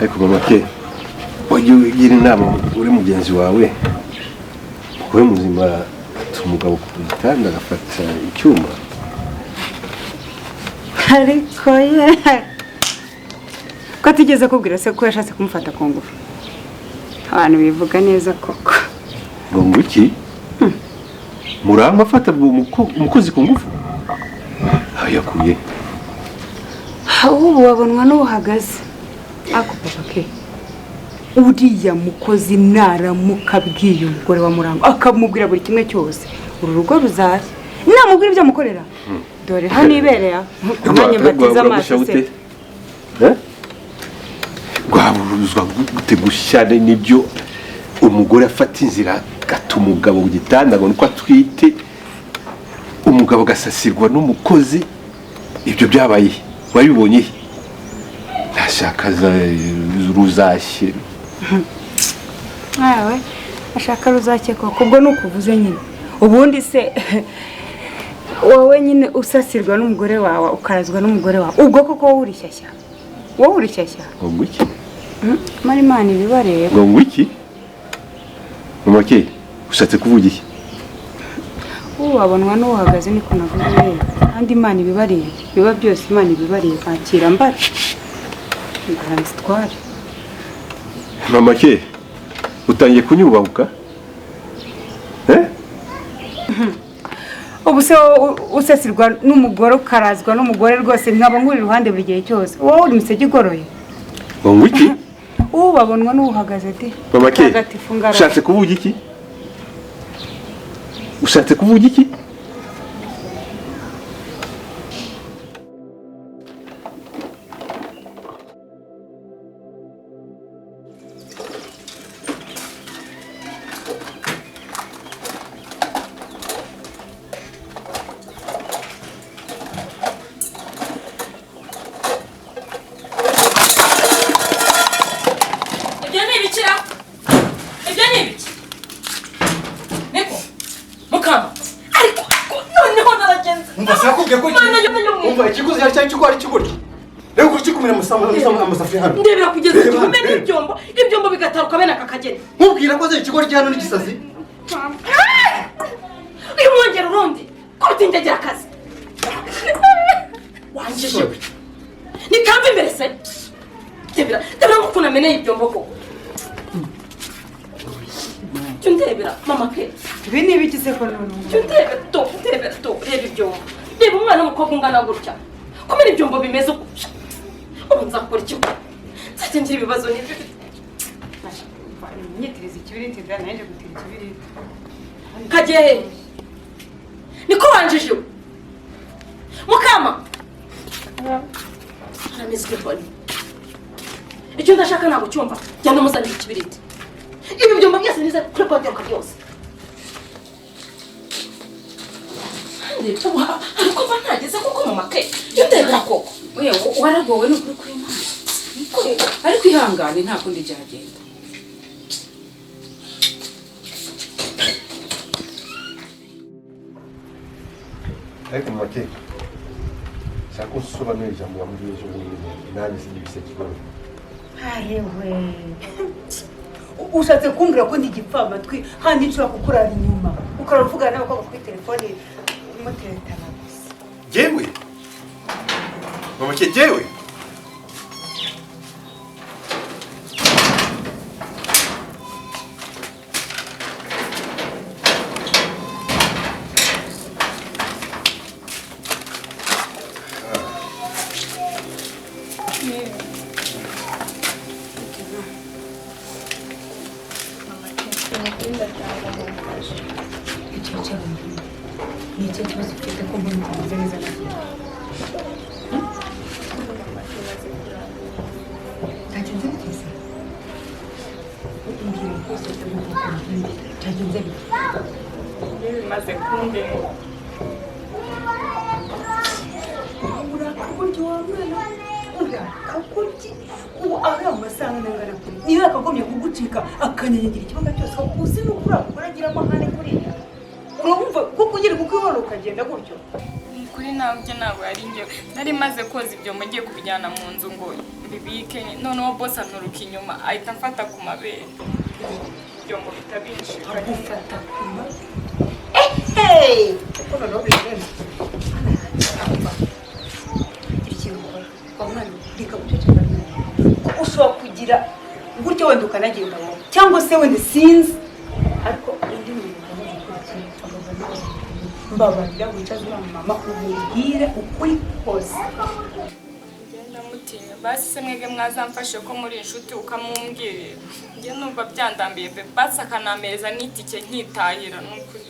ariko mama ke wajya ugira inama uri mugenzi wawe wowe muzima umugabo ku gitanda agafata icyuma ariko ye ko atigeze kubwira se ko yashatse kumufata ku ngufu abantu bivuga neza koko ngo iki muramba afata umukozi ku ngufu yakuye ubu wabonwa n'uhagaze ako papa ke uriya mukozi naramuka abwiye umugore wa Murango akamubwira buri kimwe cyose uru rugo ruzashya namubwira ibyo amukorera dore hano ibereye amanye mbatiza amaso se rwaburuzwa gute gushyane nibyo umugore afata inzira gata umugabo ku gitanda ngo nuko atwite umugabo gasasirwa n'umukozi ibyo byabaye wabibonye ntashaka ruzashye awe ashaka ruzashye koko ubwo nukuvuze nyine ubundi se wowe nyine usasirwa n'umugore wawe ukarazwa n'umugore wawe ubwo koko wowe uri shyashya ngo iki mari imana ibibareba ngo iki mumake ushatse kuvuga iki ubu wabonwa n'uhagaze niko navuze kandi imana ibibareba biba byose imana ibibareba akira mbara ngarabitware mamake utangiye kunyubahuka ubu se usasirwa n'umugore ukarazwa n'umugore rwose nkaba nkuri iruhande buri gihe cyose wowe uri musege igoroye ngo iki ubu babonwa n'uhagaze de mamake ushatse kuvuga iki ushatse kuvuga iki ndebera kugeza igihe n'ibyombo bigataruka bene aka kageni nkubwira ko ikigo ryano n'igisazi uyu mwongera urundi ko rutindagira akazi wanjije ni kambi imbere se ndebera nk'ukuntu ameneye ibyombo koko cyo ndebera mama ke ibi ni ibiki se ko none cyo ndebera reba ibyombo reba umwana w'umukobwa ungana gutya kumena ibyombo bimeze gutya ubu nzakora iki nzajya ngira ibibazo n'ibyo nyitiriza ikibiriti ndana yaje gutira ikibiriti kagehe niko wanjije mukama aramizwe bone icyo ndashaka ntabwo cyumva cyane muzanira ikibiriti ibi byombo byose nize kuri kwaduka byose ariko mba ntageze kuko mu make yo ndebera koko wewe waragowe n'ukuri kuri Imana ariko ihangane nta kundi byagenda ariko mamake shaka usobanura ijambo wambwiye ejo bundi nanjye sinibise kigoye ahewe ushatse kumbwira ko ndi igipfamatwi handi nshobora kukurara inyuma ukara uvugana n'abakobwa kuri telefone umuteretana gusa jewe mamake jewe bimaze kundema urakaburyo wa mwana urakaburyo ubu ari amasaha n'angana kuri niba akagomye kugucika akanyanyagira ikibazo cyose uzi n'uko uragira amahane kuriya urumva kuko ugira kuko ihora ukagenda gutyo kuri nabyo ntabwo yari njyewe nari maze koza ibyo mugiye kubijyana mu nzu ngo mbibike noneho boss anuruka inyuma ahita amfata ku mabere byombo bitabinshika gufata kuma hey uko no bigenda ushobora kugira gutyo wenda ukanagenda wowe cyangwa se wenda sinzi ariko undi muntu mbabarira wicaze mama ubwire ukuri kose ndamutinya basi se mwege mwazamfashe ko muri inshuti ukamumbwirira njye numva byandambiye pe basi akanamereza n'itike nkitahira n'ukuri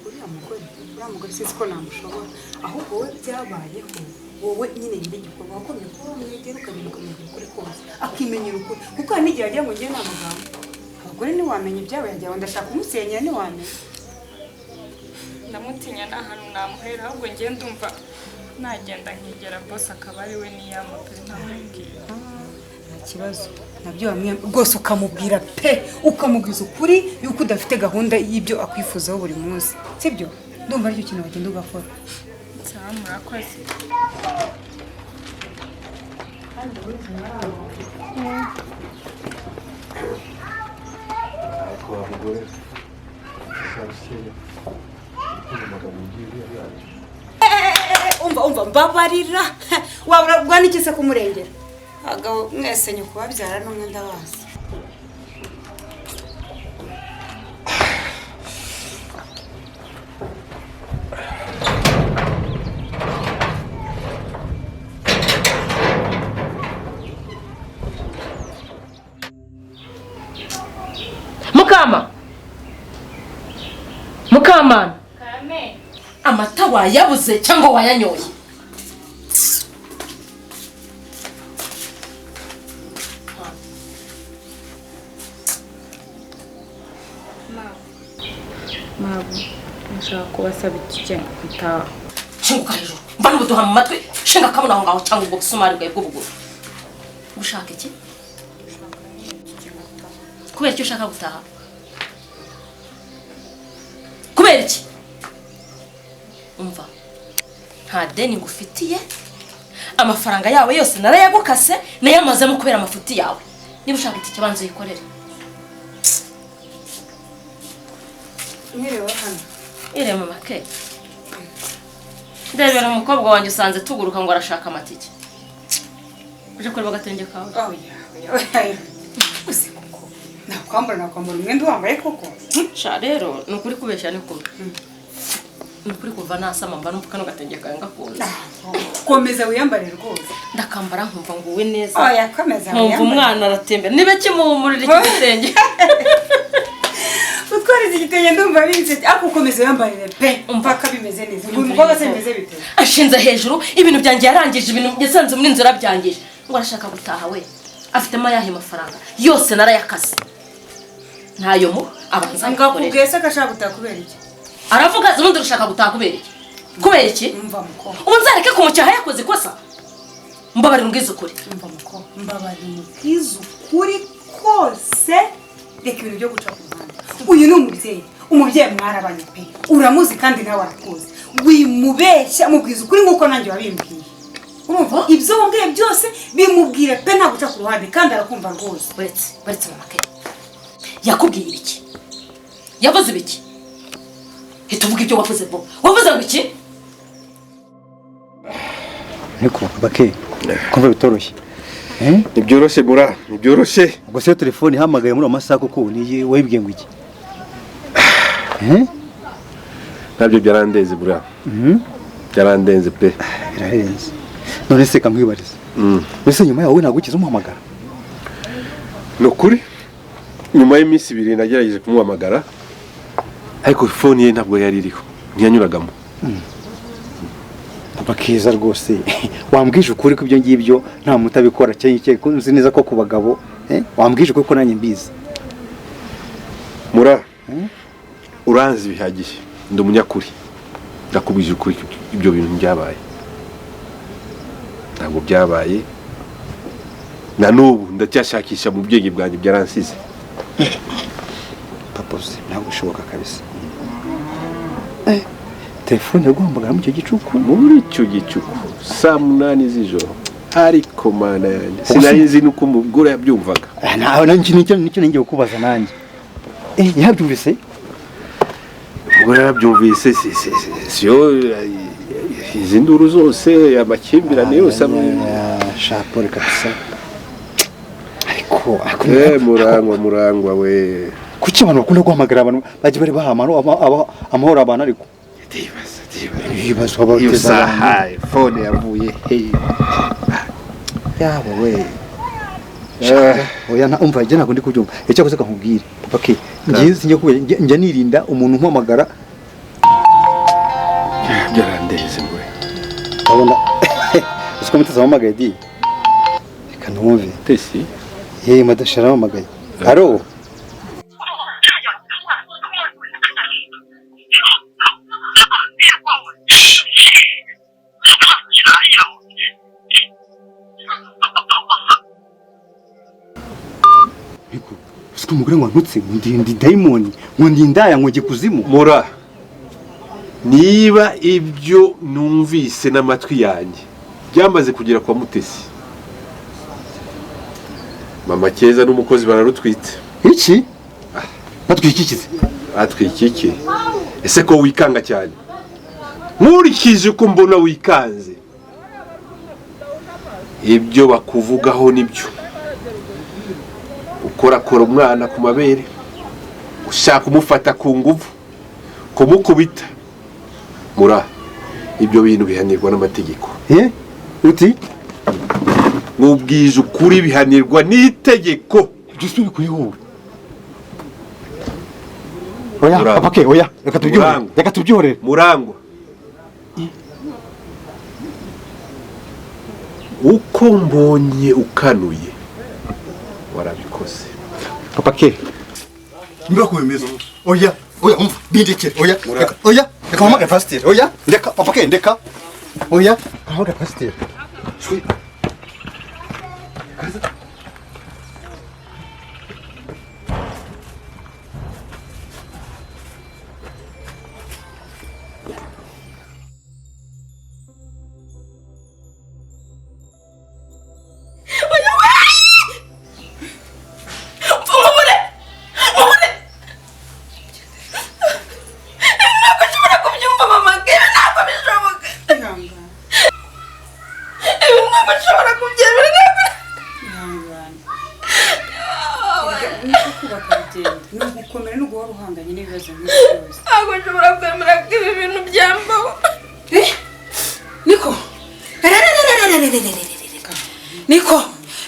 uriya mugore sinzi ko namushobora ahubwo wowe byabayeho wowe nyine nyine igikorwa wakomeye kuba mwegera ukamenya ukamenya ukuri kose akimenyera ukuri kuko hari n'igihe agira ngo njye nta muganga abagore ntiwamenya ibyabaye ajyaho ndashaka kumusenyera ntiwamenya ndamutinya nta hantu namuhera ahubwo njye ndumva nagenda nkigera boss akaba ari we niyama pe ntamubwira nta kibazo nabyo bamwe rwose ukamubwira pe ukamubwiza ukuri yuko udafite gahunda y'ibyo akwifuzaho buri munsi sibyo ndumva aricyo kintu wagenda ugakora cyangwa murakoze umva mbabarira wabura n'iki se kumurengera agabo mwese nyoko babyara n'umwenda wose Mukamana Kame amata wayabuze cyangwa wayanyoye Mabu nshaka kubasaba iki gutaha shinguka hejuru mbana ubuduha mu matwi shinga kabona aho ngaho cyangwa ubwo busumari bwawe bw'ubuguru ushaka iki kubera icyo ushaka gutaha kubera iki umva nta deni ngufitiye amafaranga yawe yose narayagukase nayamazemo kubera amafuti yawe niba ushaka iki kibanzo yikorere nyerewe hano ire mama ke ndebera umukobwa wanjye usanze tuguruka ngo arashaka amatike uje kureba gatenge kawe oya uzi koko nakwambara umwenda wambaye koko sha rero nukuri kubeshya ni kumwe nukuri kuva nasama mba numva kano gatenge kawe ngakunda komeza wiyambare rwose ndakambara nkumva ngo we neza oya komeza wiyambare nkumva umwana aratembera nibe kimuhumurira iki gitenge utwarize igitenge ndumva binze ako komeza wiyambarire pe umva ko bimeze neza ngo umukobwa se bimeze bite ashinze hejuru ibintu byanjye yarangije ibintu yasanze muri inzira byangije ngo arashaka gutaha we afitemo ayahe mafaranga yose narayakase ntayo mu abanza ngakubwiye se agashaka gutaha kubera iki aravuga ubundi urashaka gutaha kubera iki kubera iki umva muko unzareke kumucyaha yakoze ikosa mbabarira umbwize ukuri umva muko mbabarira umbwize ukuri kose reka ibintu byo guca ku ruhande uyu ni umubyeyi mwarabanye pe uramuzi kandi nawe arakuzi wimubeshya mubwiza ukuri nk'uko nanjye wabimbwiye urumva ibyo wambwiye byose bimubwire pe nta guca ku ruhande kandi arakumva rwose baretse mama ke yakubwiye ibiki yavuze ibiki hita uvuga ibyo wavuze bo wavuze ngo iki niko bake kumva bitoroshye Nibyoroshye bura nibyoroshye ubwo se telefone ihamagaye muri amasaha koko niye wibwiye ngo iki nabyo byarandenze bura byarandenze pe birahenze none se kamwibariza mbese nyuma yawe ntabwo ukize umuhamagara nukuri nyuma y'iminsi 2 nagerageje kumuhamagara ariko phone ye ntabwo yari iriho ntiyanyuragamo bakiza rwose wambwije ukuri ko ibyo ngibyo nta mutabikora cyane ko nzi neza ko ku bagabo wambwije ko nanjye mbizi mura uranzi bihagije ndi umunyakuri ndakubije ukuri ibyo bintu byabaye ntabwo byabaye na n'ubu ndacyashakisha mu bwenge bwanjye byaransize papoze ntabwo ushoboka kabisa telefone yo guhamagara mu cyo gicuku muri icyo gicuku saa 8 z'ijoro ariko mana yanjye sinari nzi nuko umugore yabyumvaga naho nicyo ngiye kubaza nanjye yabyumvise ubwo yabyumvise siyo izi nduru zose amakimbirane yose shapore kabisa ariko murangwa we kuki abantu bakunda guhamagara abantu baje bari bahamaro amahoro abantu ariko ibibazo abateza phone yavuye yabo we oya umva je nako ndi kubyumva icyakoze kakubwira okay ngize njya nirinda umuntu umpamagara byarandeze we abona usko mutaza amamagaye di kanumve tesi madashara amamagaye aro umugore wantutse ndi daimoni ndi indaya ngoje kuzimu mura niba ibyo numvise n'amatwi yanjye byamaze kugera kwa Mutesi mama Keza n'umukozi bararutwite iki batwikikize atwikiki ese ko wikanga cyane nkurikije uko mbona wikanze ibyo bakuvugaho nibyo ukorakora umwana ku mabere ushaka umufata ku nguvu kumukubita mura ibyo bintu bihanirwa n'amategeko uti n'ubwije ukuri bihanirwa n'itegeko byose bikuyeho oya okay oya reka tubyore murangwa uko mbonye ukanuye warabikoze papa ke mbirakwemeza oya umva bindekere oya reka mpamagare pasiteri oya reka papa ke ndeka oya mpamagare pasiteri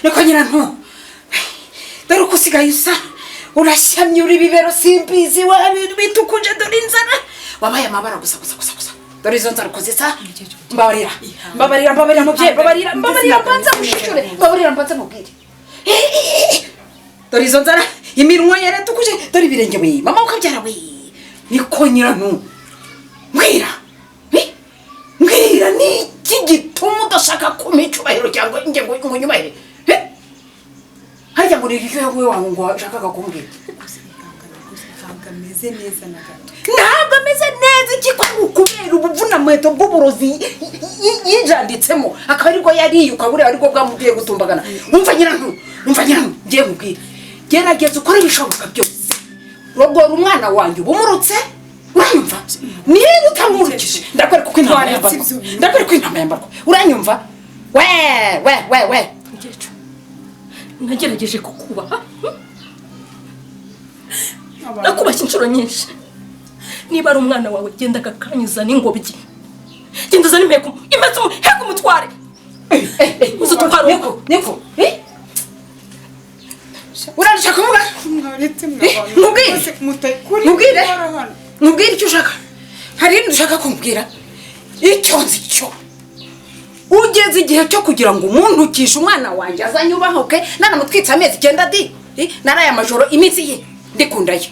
Niko nyirantu dore uko usigaye usa urashyamye uri bibero simbizi bitukuje dore inzara wabaye amabara gusa dore izo nzara uko zisa mbabarira mubyeyi mbabarira mbanza mushishure mbanza mubwire dore izo nzara iminwa yaratukuje dore ibirenge we mama ukabyara we niko nyirantu mbwira niki gituma udashaka kumicubahiro cyangwa ingengo y'umunyubahiro harya ngo niki wewe wangu ngo ushaka kumbwira ameze neza na gato ntabwo ameze neza iki kwa ukubera ubuvuna mweto bw'uburozi yijanditsemo akaba ariko yariye ukabura ariko bwamubwiye gutumbagana umva nyirantu ngiye mubwira gerageza ukora ibishoboka byose rogora umwana wanjye ubumurutse uranyumva niba utamurukije ndakwereka uko intama yambarwa uranyumva we nagerageje kukubaha nakubashye inshuro nyinshi niba ari umwana wawe genda akakanyuza n'ingobyi genda uzane impeko imeze umuheko umutware uzi utwara niko urandusha kumuga mubwire icyo ushaka hari ibintu ushaka kumbwira icyo nzi cyo ugeze igihe cyo kugira ngo umuntu ukishe umwana wanjye azanyubahoke nanamutwitse amezi 9 di naraye amajoro iminsi ye ndikundaye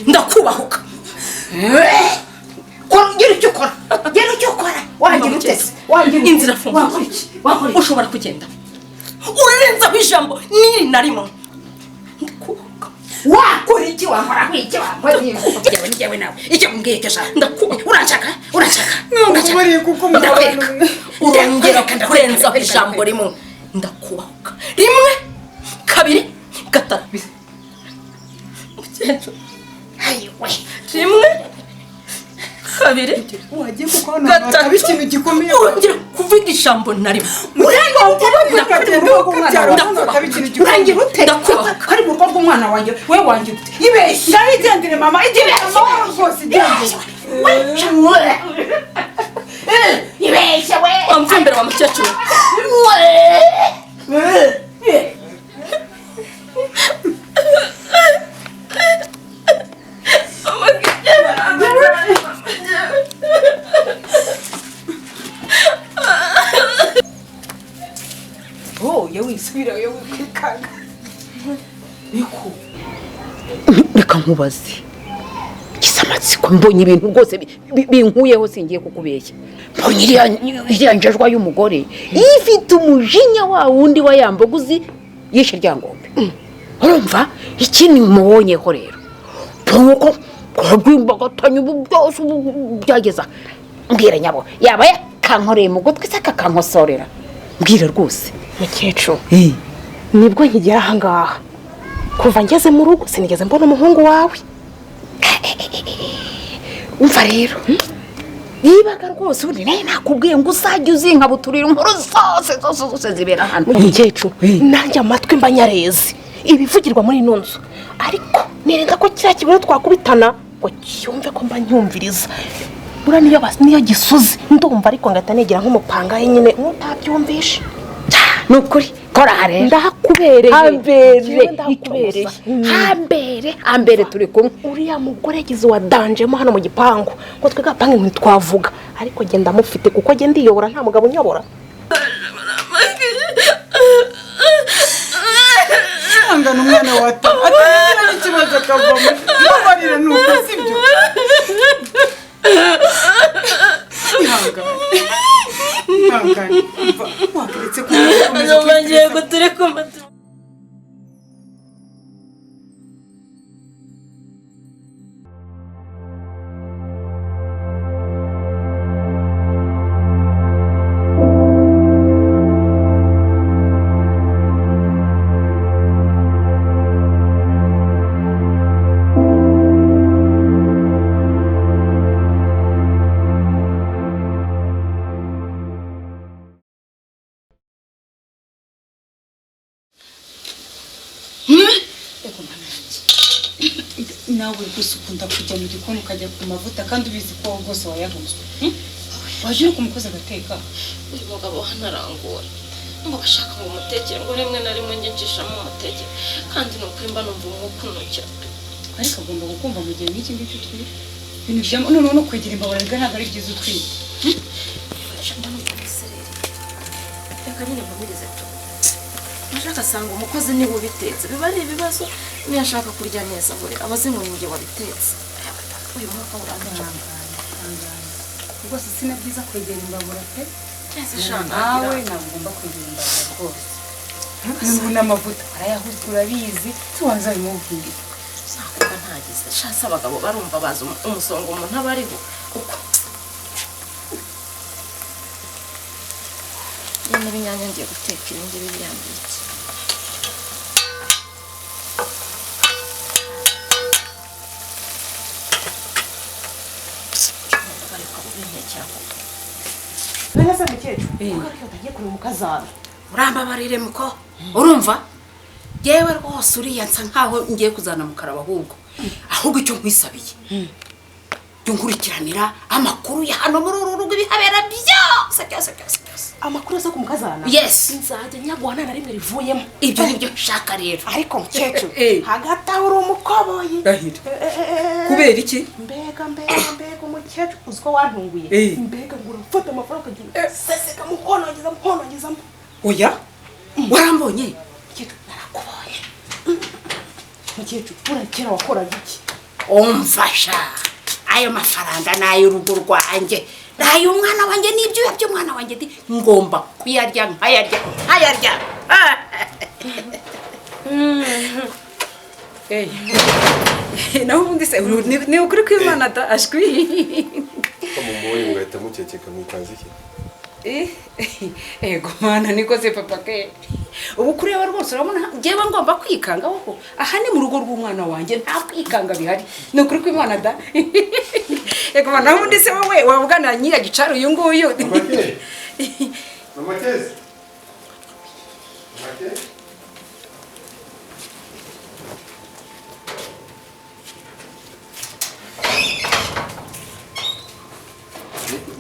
ndakubahuka gira icyo ukora wagira utese wagira inzira funguye ushobora kugenda urarenzaho ijambo niri narimo wakora iki wankora iki wankora njyewe nawe icyo mbwiye kesha urashaka Bari kuko urongera kurenza ijambo rimwe ndakubahuka rimwe kabiri gatatu mukecuru ayiwe rimwe kabiri wagiye kuko gatatu ikintu gikomeye urongera kuvuga ijambo na rimwe kari mu rugo rw'umwana wanjye we wanjye ibeshye ndabigendere mama igendere mama rwose igendere ibeshye we wamvuye imbere wa mukecuru yewe kwikanga niko reka nkubaze kisamatsiko mbonye ibintu rwose binkuyeho singiye kukubeshya mbonye iriya njajwa y'umugore ifite umujinya wa wundi wa yamboguzi yishe ryangombe urumva ikindi mubonyeho rero nuko rwimbagatanya ubu byose byageza mbwira nyabo yaba yakankoreye mu gutwi se akakankosorera mbwira rwose mukecuru nibwo nkigera ahangaha kuva ngeze mu rugo sinigeze mbona umuhungu wawe umva rero nibaga rwose ubundi nawe nakubwiye ngo uzajye uzinkabuturira inkuru zose zibera hano mukecuru nanjye amatwi mba nyareze ibivugirwa muri ino nzu ariko nirinda ko kiriya kibazo twakubitana ngo cyumve ko mba nyumviriza bura niyo gisuze ndumva ariko ngahita negera nk'umupangayi nyine nk'utabyumvishe ni ukuri kora harera ndahakubereye hambere turi kumwe uriya mugore yagize wadanjemo hano mu gipangu ngo twe gapange ntitwavuga ariko genda mufite kuko genda ndiyobora nta mugabo unyobora angana umwana wata atari ikibazo akavamo ntubarire nuko sibyo ihangane wakeretse ko bagiye gutureka umutwe nawe gusa ukunda kujya mu gikoni ukajya ku mavuta kandi ubizi ko rwose wayaguzwe waje uri kumukoza agateka uyu mugabo hanarangura ngo bashaka ngo umutekere ngo rimwe na rimwe njye nshishamo umutekere kandi ni ukuri mba numva umwuka unukira ariko agomba gukumva mu gihe n'iki ngiki utwite ibintu byamo noneho no kwegera imbabura rega ntabwo ari byiza utwite mba numva umusereri reka nyine mpamirize tu nashaka asanga umukozi niwe ubitetse biba ari ibibazo niyo ashaka kurya neza buri abazi ngo ninjye wabitetse uyu mwaka urangana rwose sina byiza kwegera imbabura pe nawe ntabwo ugomba kwegera imbabura rwose n'ubu n'amavuta arayahuzwa urabizi tubanza bimubwire nakuba ntagize shasi abagabo barumva bazi umusongo umuntu aba ariho uko nyine ibinyanya ngiye guteka ibingibi birambitse neza mukecuru kuko utagiye kureba umukazana urambabarire muko urumva yewe rwose uriya nsa nkaho ngiye kuzana mu karaba ahubwo icyo nkwisabiye jya nkurikiranira amakuru ya hano muri uru rugo ibihabera byose amakuru aza ku mukazana yes nzajya nyaguha nta na rimwe rivuyemo ibyo nibyo nshaka rero ariko mukecuru hagati aho uri umukoboyi kubera iki mbega umukecuru uzi ko wantunguye mbega ngo urafata amafaranga ukagira seseka muhonongezamo oya warambonye mukecuru narakubonye mukecuru urakera wakoraga iki umfasha ayo mafaranga ni ay'urugo rwanjye ni ay'umwana wanjye n'ibyuya by'umwana wanjye ngomba kuyarya nkayarya naho ubundi se ni ukuri kw'Imana da ashwi Kamumoye ngahita muceceka mwikanze iki? Ego mana niko se papa ke. Ubu kuri aba rwose urabona ngewe ngomba kwikanga woko. Aha ni mu rugo rw'umwana wanjye nta kwikanga bihari. Ni ukuri kw'Imana da. Ego mana naho ubundi se wowe wabugana nyira gicaro uyu nguyu. Mama Kezi.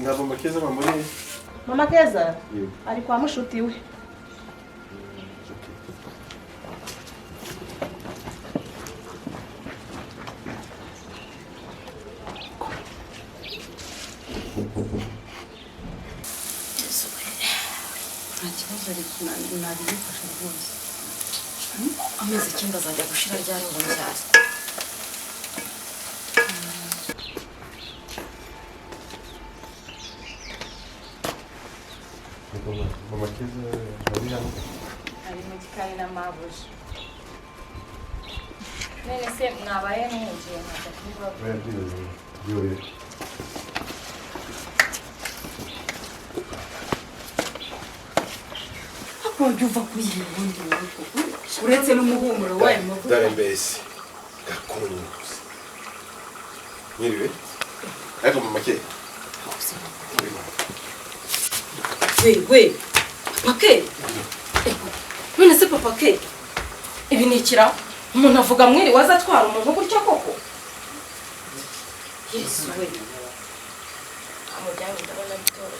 Mama Keza mama ni Mama Keza ari kwa mushuti we. Nabifasha rwose. Amezi 9 azajya gushira ryari ngo nzare. Mama Keza ari mu gikari na mabuja. Nene se mwabaye n'umugiye nkajya kubibaho. Wajya uva kuri iyi bundi uretse n'umuhumuro wayo mavuta. Dare mbese gakonye gusa. Nyiriwe? Ariko mama Keza. We papa ke. None se papa ke. Ibi ni ikira umuntu avuga mwiri waza atwara umuntu gutyo koko. Yesu we. Amujyanye ndabona bitoro.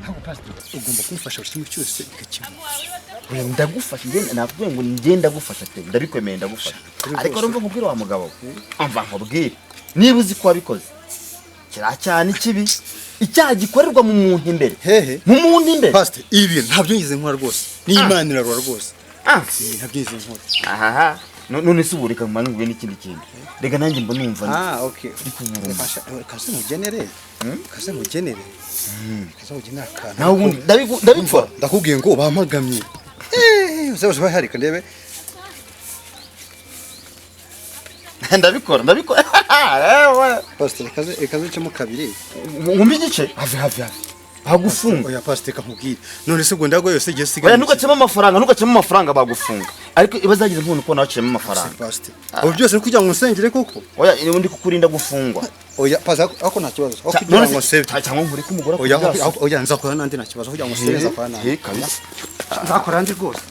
Ntabwo pastor ugomba kumfasha buri kimwe cyose ikakimwe. Ndagufasha ngende navuye ngo ngenda gufasha te ndabikwemeye ndagufasha. Ariko rumva nkubwira wa mugabo. Amva nkubwire. Niba uzi ko wabikoze. Kira cyane kibi. Icyaha gikorerwa mu muntu imbere. Hehe. Mu muntu imbere. Pastor ibi ntabyo ngize nkora rwose. Ni Imana irarwa rwose. Ntabyo ngize nkora. Aha. None se ubureka mmanungwe n'ikindi kintu. Rega nanjye mbo numva. Okay. Kaze mugenere. Kaze mugenere. Kaze mugenere akana. Nawe ubundi ndabikora. Ndakubwiye ngo bampagamye. Uzaje baharika ndebe. Ndabikora. Pastor kaze cyo mu kabiri. Ngumbi gice hafi. Bagufunga. Oya pastor kamubwire. None se ngo ndago yose giye siga. Oya nugacemo amafaranga bagufunga. Ariko ibazagize nkuntu ko nacemo amafaranga. Pastor. Abo byose no kugira ngo nsengere koko. Oya undi kukurinda gufungwa. Oya pastor ako nta kibazo. Aho kugira ngo save. Cyangwa nkuri ku mugora. Oya nzakora nandi nta kibazo kugira ngo save afana. Kabisa. Nzakora ndi rwose.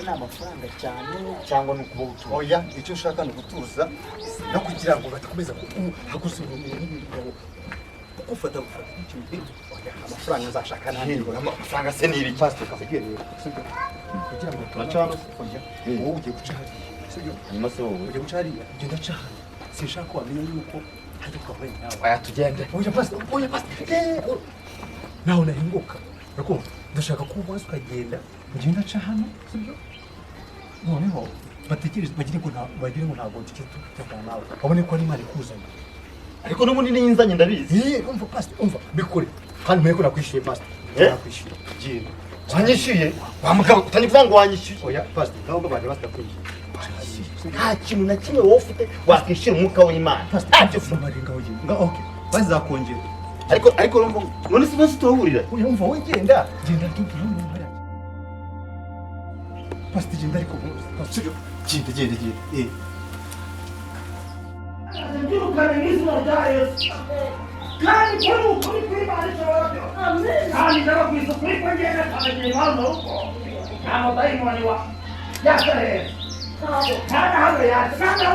Amafaranga cyane cyangwa nukuba utuza. Oya icyo ushaka no gutuza no kugira ngo batakomeza hagusubira n'ibintu. Ufata amafaranga nzashaka nandi. Amafaranga se nibi pastor kavugiye rero. Kugira ngo turacana oya. Wowe ugiye guca hari. Sibyo? Nyuma se wowe. Ugiye guca hari. Genda cha. Sinshaka ko wamenya yuko hari kwawe nawe. Oya tugende. Oya pastor. Naho nahinguka. Rakumva ndashaka ko ubanza ukagenda. Ugenda cha hano. Sibyo? Noneho batekereje bagire ngo ntabwo tukitana nawe. Babone ko ari mari kuzana. Ariko n'ubundi n'inzanye ndabizi. Umva pastor, umva bikore. Kandi mwe ko nakwishyuye pastor. Nakwishyuye. Genda. Wanyishyuye? Wamugabo utanyivanga ngo wanyishyuye. Oya pastor, ntabwo bari batakwishyuye. Nta kintu na kimwe wowe ufite wakwishyura umwuka w'Imana. Pastor, amaringa ugiye. Okay. Bazakongera. Ariko urumva none se bose tuhurira. Oya umva we genda. Genda tugiye mu mpara. Pastor genda ariko pastor. Genda. Kandi kuri Imana ishobora byose. Kandi ndababwiza ukuri ko ngenda kabagira impamvu uko nta mudayimoni wa yaserera nta hano yazanira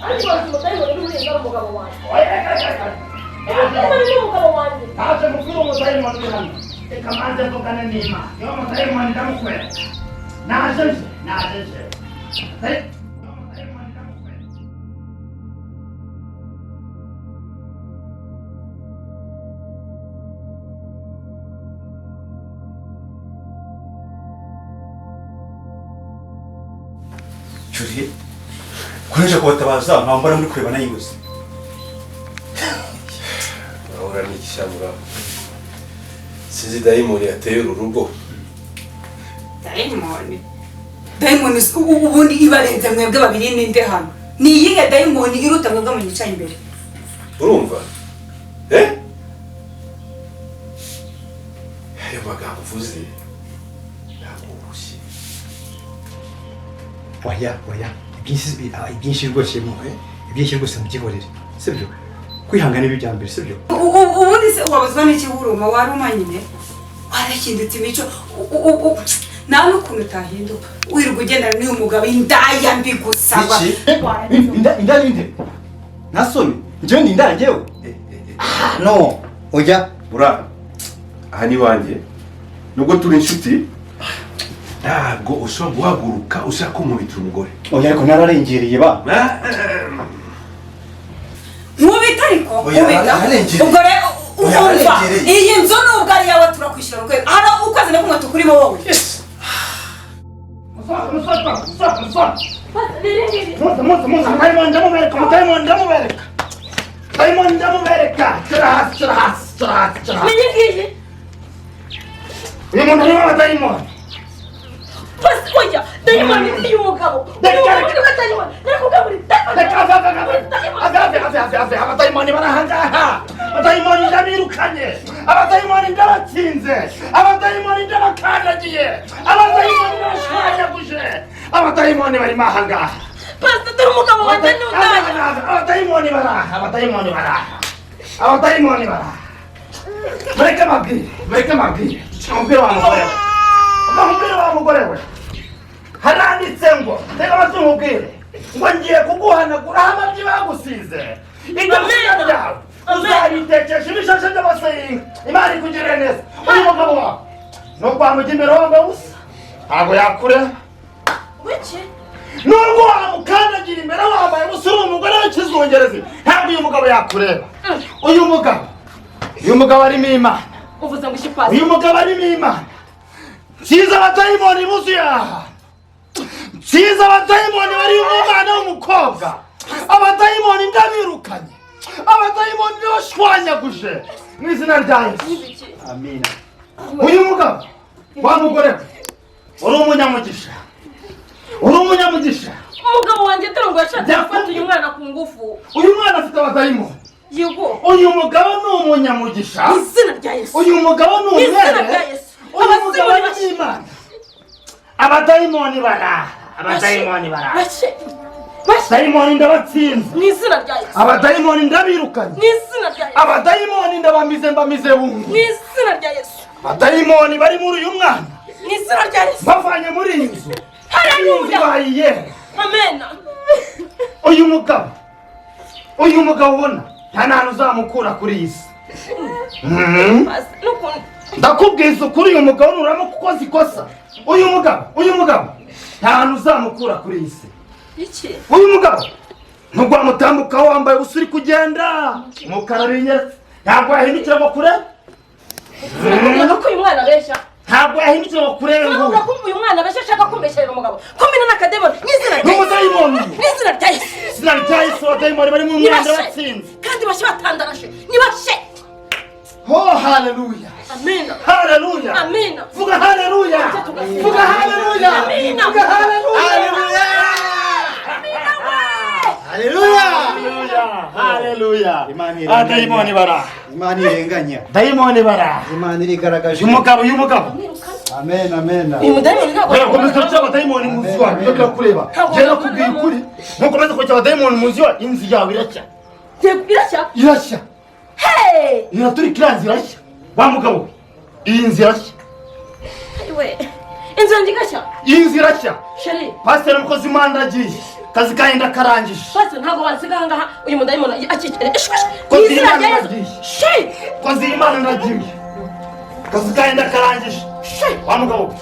ariko umudayimoni n'uburenga ari umugabo wanjye. umugabo wanjye ntaje mukuru umudayimoni uri hano reka maze mvugane n'Imana niyo mudayimoni ndamukwera naje Juri, kuneje kubatabaza nkambara muri kureba nayibuze. murana ikishamura sinzi dayimoni yateye urugo dayimoni ubundi ibarenze mwebwe babiri ninde hano ni iyihe dayimoni iruta mwebwe mu yicaye imbere urumva ayo magambo uvuze ntabwo ubushye oya ibyinshi rwose ibyinshi rwose mugihorere sibyo kwihangana ibi bya mbere sibyo ubundi se wabazwa n'ikihuruma waruma nyine warahindutse imico nta n'ukuntu utahinduka wirirwa ugendana n'uyu mugabo indaya mbi gusaba inda ninde ntasoni njyewe ndi indaya njyewe no oya ura aha ni wanjye nubwo turi inshuti ntabwo ushobora guhaguruka ushaka kumubitira umugore oya ariko nararengereye ba nkubita ariko nkubita ubwo rero umva iyi nzu nubwo ari yawe turakwishyura mu kwezi hano ukwezi na kumwe tukurimo wowe uyu muntu arimo abadayimoni basi oya dayimoni ni umugabo abadayimoni barahangaha abadayimoni ndabirukanye abadayimoni ndabatsinze abadayimoni ndabakandagiye abadayimoni ndabashwanyaguje abadayimoni barimo ahangaha basi dore umugabo wanjye ni udaya abadayimoni baraha abadayimoni baraha mureke mabwire umupira wa mugore we haranditse ngo tega amatwi umubwire ngo ngiye kuguhanaguraho amabyi bagusize ibyo bisiga byawe uzabitekesha ibishashe by'amasenga imana ikugirire neza uyu mugabo wawe nubwo wamujya imbere wambaye ubusa ntabwo yakureba nubwo wamukandagira imbere wambaye ubusa uri umugore w'ikizungerezi ntabwo uyu mugabo yakureba uyu mugabo arimo imana uyu mugabo arimo imana nsize abadayimoni buzuye aha nsize abadayimoni bari umwana w'umukobwa abadayimoni ndabirukanye abadayimoni ndabashwanyaguje mu izina rya Yesu amina uyu mugabo wa mugore we uri umunyamugisha umugabo wanjye dore ngo yashatse gufata uyu mwana ku ngufu uyu mwana afite abadayimoni yego uyu mugabo ni umunyamugisha izina rya Yesu uyu mugabo ni umwere uyu mugabo ni imana abadayimoni baraha abadayimoni ndabatsinze mu izina rya Yesu abadayimoni ndabirukanye mu izina rya Yesu abadayimoni ndabamize bungu mu izina rya Yesu abadayimoni bari muri uyu mwana mu izina rya Yesu bavanye muri iyi nzu haleluya bayiyera amen uyu mugabo ubona nta hantu uzamukura kuri iyi si ndakubwiza ukuri uyu mugabo nuramuka ukoze ikosa uyu mugabo nta hantu uzamukura kuri iyi si uyu mugabo nubwo wamutambukaho wambaye ubusa uri kugenda umukara binyeretse ntabwo yahindukira ngo kurebe ko uyu mwana abeshya ntabwo yahindukira ngo kurebe ngo uyu mwana abeshya ashaka kumbesherera umugabo kombina n'akademoni n'izina rya Yesu izina rya Yesu abadayimoni bari mu mwanda batsinze kandi bashye batandarashe nibashe oh haleluya amina haleluya amina vuga haleluya vuga haleluya amina vuga haleluya haleluya abadayimoni bara imana irenganya dayimoni bara imana irigaragaje uyu mugabo amen uyu mudayimoni ntabwo komeza kugira abadayimoni mu nzu yawe nibyo kureba genda kubwira ukuri ntukomeze kugira abadayimoni mu nzu yawe inzu yawe irashya iraturika iranzi irashya wa mugabo iyi nzu irashya inzu yanjye igashya iyi nzu irashya sheri pasiteri mukozi imana agiye akazi kahenda karangije pasiteri ntabwo wansiga ahangaha uyu mudayimoni akikere kozi imana ndagiye kozi imana ndagiye akazi kahenda karangije wa mugabo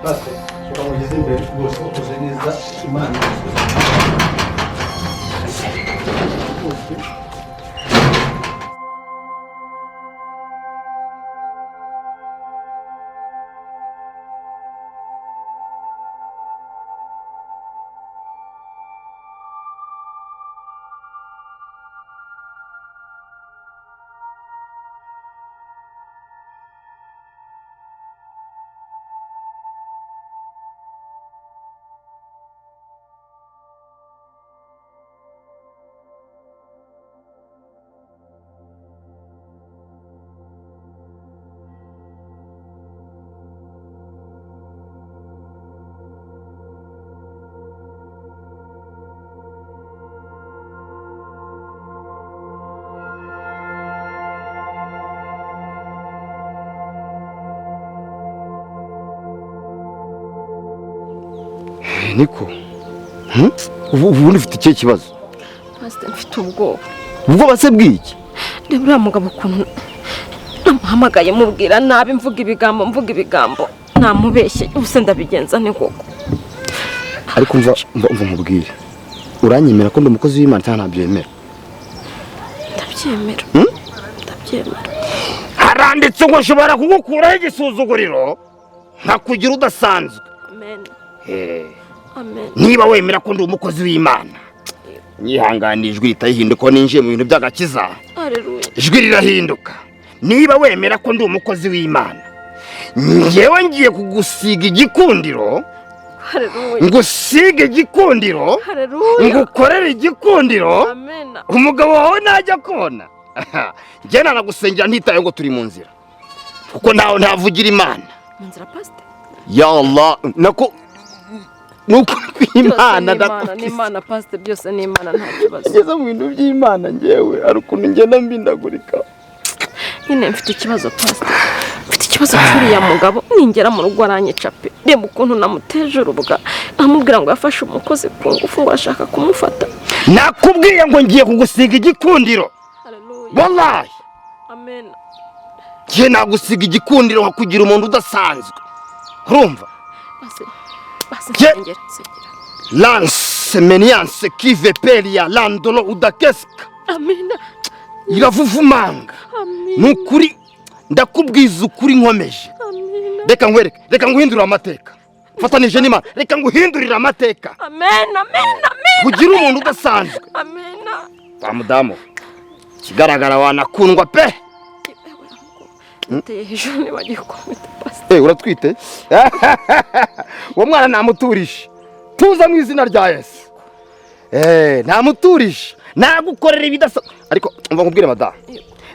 pasiteri ukamugeza imbere rwose ukoze neza imana niko ubundi ufite ikihe kibazo? Pastor mfite ubwoba. Ubwoba se bw'iki? Reba uriya mugabo ukuntu namuhamagaye mubwira nabi mvuga ibigambo namubeshye ubuse ndabigenza ni koko. Ariko umva nkubwire, uranyemera ko ndi umukozi w'Imana cyangwa ntabyemera? Ndabyemera. Haranditse ngo nshobora kugukuraho igisuzuguriro nkakugira udasanzwe. Amen. Amen. Niba wemera ko ndi umukozi w'Imana, nyihanganijwe ritahinduka ninjiye mu bintu by'agakiza. Haleluya. Ijwi rirahinduka. Niba wemera ko ndi umukozi w'Imana, ngewe ngiye kugusiga igikundiro. Haleluya. Ngusige igikundiro. Haleluya. Ngukorere igikundiro. Amen. Umugabo wawe najya kona. Njye nanagusengera ntitaye ngo turi mu nzira. Kuko nawe ntavugira Imana. Mu nzira Pastor? Ya Allah, nako nuko Imana n'Imana Pastor byose n'Imana nta kibazo. Ngeze mu bintu by'Imana ngewe arukuntu ngenda mbindagurika. Nyine mfite ikibazo Pastor. Mfite ikibazo cyuriya mugabo ningera mu rugo aranyica pe. Reba ukuntu namuteje urubwa. Amubwira ngo yafashe umukozi ku ngufu ngo ashaka kumufata. Nakubwiye ngo ngiye kugusiga igikundiro. Haleluya. Wallahi. Amen. Ngiye nagusiga igikundiro nkakugira umuntu udasanzwe. Urumva? Basi sengera. Lance meniance qui veut peria landolo udakeska. Amen. Iravuvumanga. Amen. Nukuri ndakubwiza ukuri nkomeje. Amen. Reka nguhindurira amateka. Fatanije n'Imana, reka nguhindurira amateka. Amen. Kugira umuntu udasanzwe. Amen. Bamudamu. Kigaragara wanakundwa pe. Niteye hejuru ni bagiye kumita Pastor. Uratwite? Uwo mwana namuturisha. Tuza mu izina rya Yesu. Namuturisha. Nagukorera ibidasa. Ariko umva nkubwire madamu.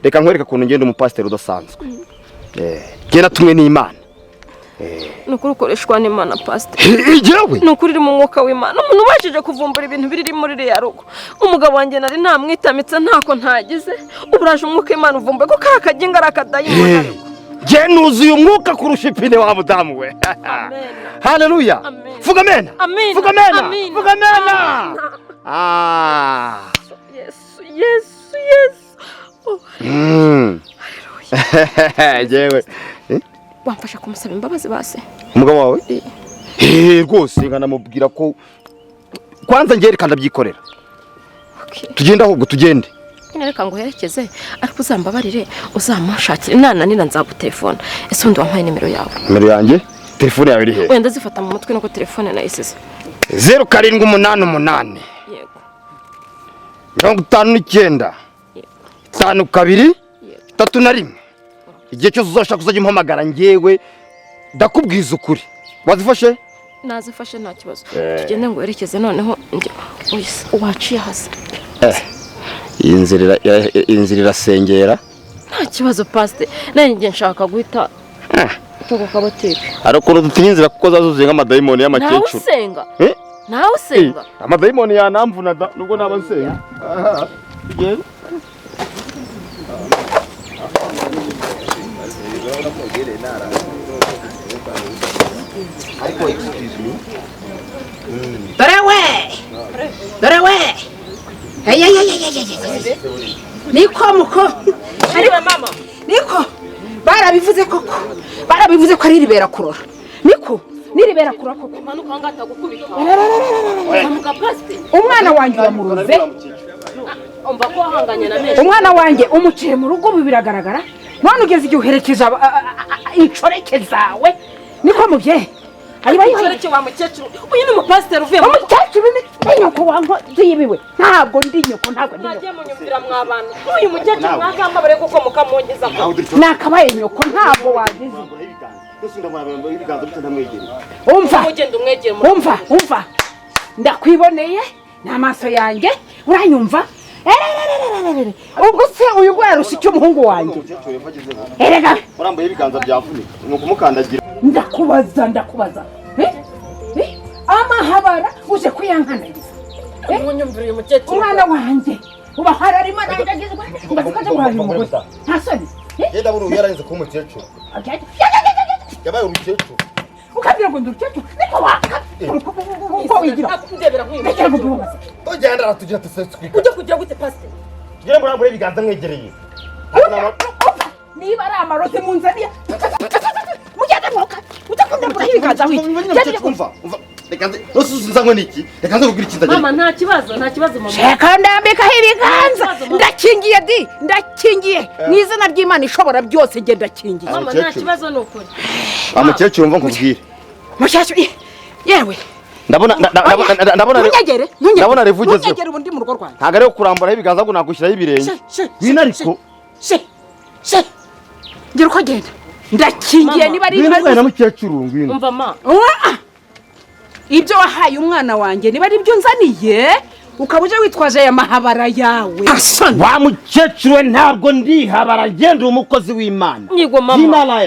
Reka nkwereka ukuntu ngenda umupasiteri udasanzwe. Genda tumwe n'Imana. Nukuri ukoreshwa n'Imana Pastor. Ijewe. Nukuri iri mu mwuka w'Imana. Umuntu ubashije kuvumbura ibintu biri muri ya rugo. Umugabo wanjye nari namwitamitse ntako ntagize. Uburaje umwuka w'Imana uvumbuye ko kakaginga arakadayimona ariko. Je nuzuye umwuka kurusha ipine wa mudamu we. Amen. Haleluya. Vuga amen. Amen. Vuga amen. Amen. Vuga amen. Yes. Oh. Haleluya. Jewe. Wamfasha kumusaba imbabazi base. Umugabo wawe? Rwose nganamubwira ko kwanza ngere kandi abyikorera. Okay. Tugenda ahubwo tugende. Reka ngo herekeze ariko uzambabarire uzamushakire nananira nzagutelefona. Ese undi wampaye nimero yawe? Nimero yanjye? Telefone yawe iri he? Wenda zifata mu mutwe nuko telefone nayisize. 0788. Yego. 59. 52. 31. Igihe cyose uzashaka kuzajya umpamagara ngewe ndakubwiza ukuri. Wazifashe? Nazifashe nta kibazo. Tugende ngo herekeze noneho waciye hasi. Inzira irasengera. Nta kibazo Pastor. Nanjye nshaka guhita tuguka boteke. Ariko dutinya inzira kuko zazuzuye nk'amadayimoni y'amakecuru. Nawe usenga? Nawe usenga? Amadayimoni yanamvuna nubwo naba nsenga. Tugende. Ariko excuse me. Dore we. Niko muko. Ariko mama. Niko. Barabivuze ko ari ribera kurora. Niko. Niribera kurora koko. Manuka ngata gukubika. Manuka Pastor. Umwana wanjye wamuruze. Umva ko hanganye na menshi. Umwana wanjye umuciye mu rugo biragaragara. None ugeze igihe uherekeza incoreke zawe. Niko mubye. Incoreke wa mukecuru. Uyu ni umupasiteri uvuye mu mukecuru ni nyoko wanko ziyibiwe. Ntabwo ndi nyoko ntabwo ndi. Nagiye munyumvira mwabana. Uyu mukecuru mwagamba bare kuko mukamongeza ko. Nakabaye nyoko ntabwo wagize. Umva. Ndakwiboneye n'amaso yanjye uranyumva. Ubwo se uyu gwarusi cy'umuhungu wanjye. Erega urambaye ibiganza byavunika nuko mukandagira. Ndakubaza. Amahabara uje kuyankanagiza. Munyumvira uyu mukecuru. Umwana wanjye uba hararimo nagagizwe. Ndazikaje guhana umugore. Ntasoni. Yenda buru yaranze ku mukecuru. Yabaye urukecuru. Ukabwira ngo ndurukecuru niko waka. uko wigira ugenda aratujya tusetswe ujya kugira gute pastor tugere muri abure biganza mwegereye niba ari amarote munzaniye mugende mwoka utakunda muri ibiganza wiki umva reka nzanywe niki reka nze kugira ikintu mama nta kibazo mama sheka ndambikaho ibiganza ndakingiye ndakingiye mu izina ry'Imana ishobora byose genda ndakingiye mama nta kibazo nukuri amukecuru mva nkubwire mushashu yewe ndabona revugezeho ntugere ubundi mu rugo rwanjye ntago ari kurambura ibiganza ngo nagushyiraho ibirenge wina ariko ngira uko agenda ndakingiye niba ari na mukecuru ngwino umva ma ibyo wahaye umwana wanjye niba ari byo nzaniye ukaba uje witwaje aya mahabara yawe wa mukecuru we ntabwo ndihabara genda umukozi w'Imana nyigo mama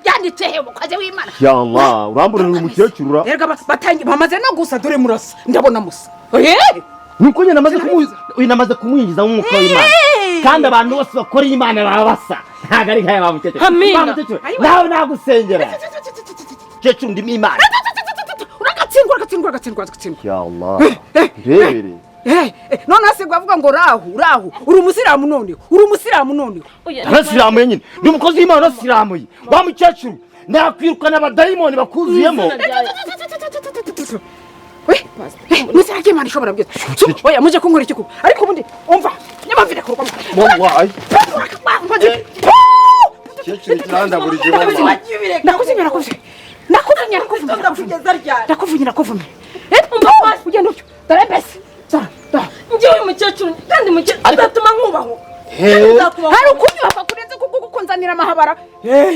byanditse he umukozi w'Imana ya Allah uramburira umukecuru erega bamaze no gusa dore murasa ndabona musa nuko nyine namaze kumwinjiza mu mwuka w'Imana kandi abantu bose bakora Imana babasa ntago ari nkaya ba mukecuru nawe nagusengera mukecuru ndimo Imana agatsindwa ya Allah rebere none se gwavuga ngo rahu uri umusiramu none arasiramu nyine ndi umukozi w'Imana arasiramu wa mukecuru nakwirukana abadayimoni bakuzuyemo Nisira kimana ishobora byose oya muje kunkora iki kuko ariko ubundi umva nyamavire kurwa wayi mukecuru kiranda buri gihe nakuzinyira ugenda utyo dore bese njyewe mukecuru kandi mukecuru atuma nkubaho hari ukunyubaka kurenze kukunzanira amahabara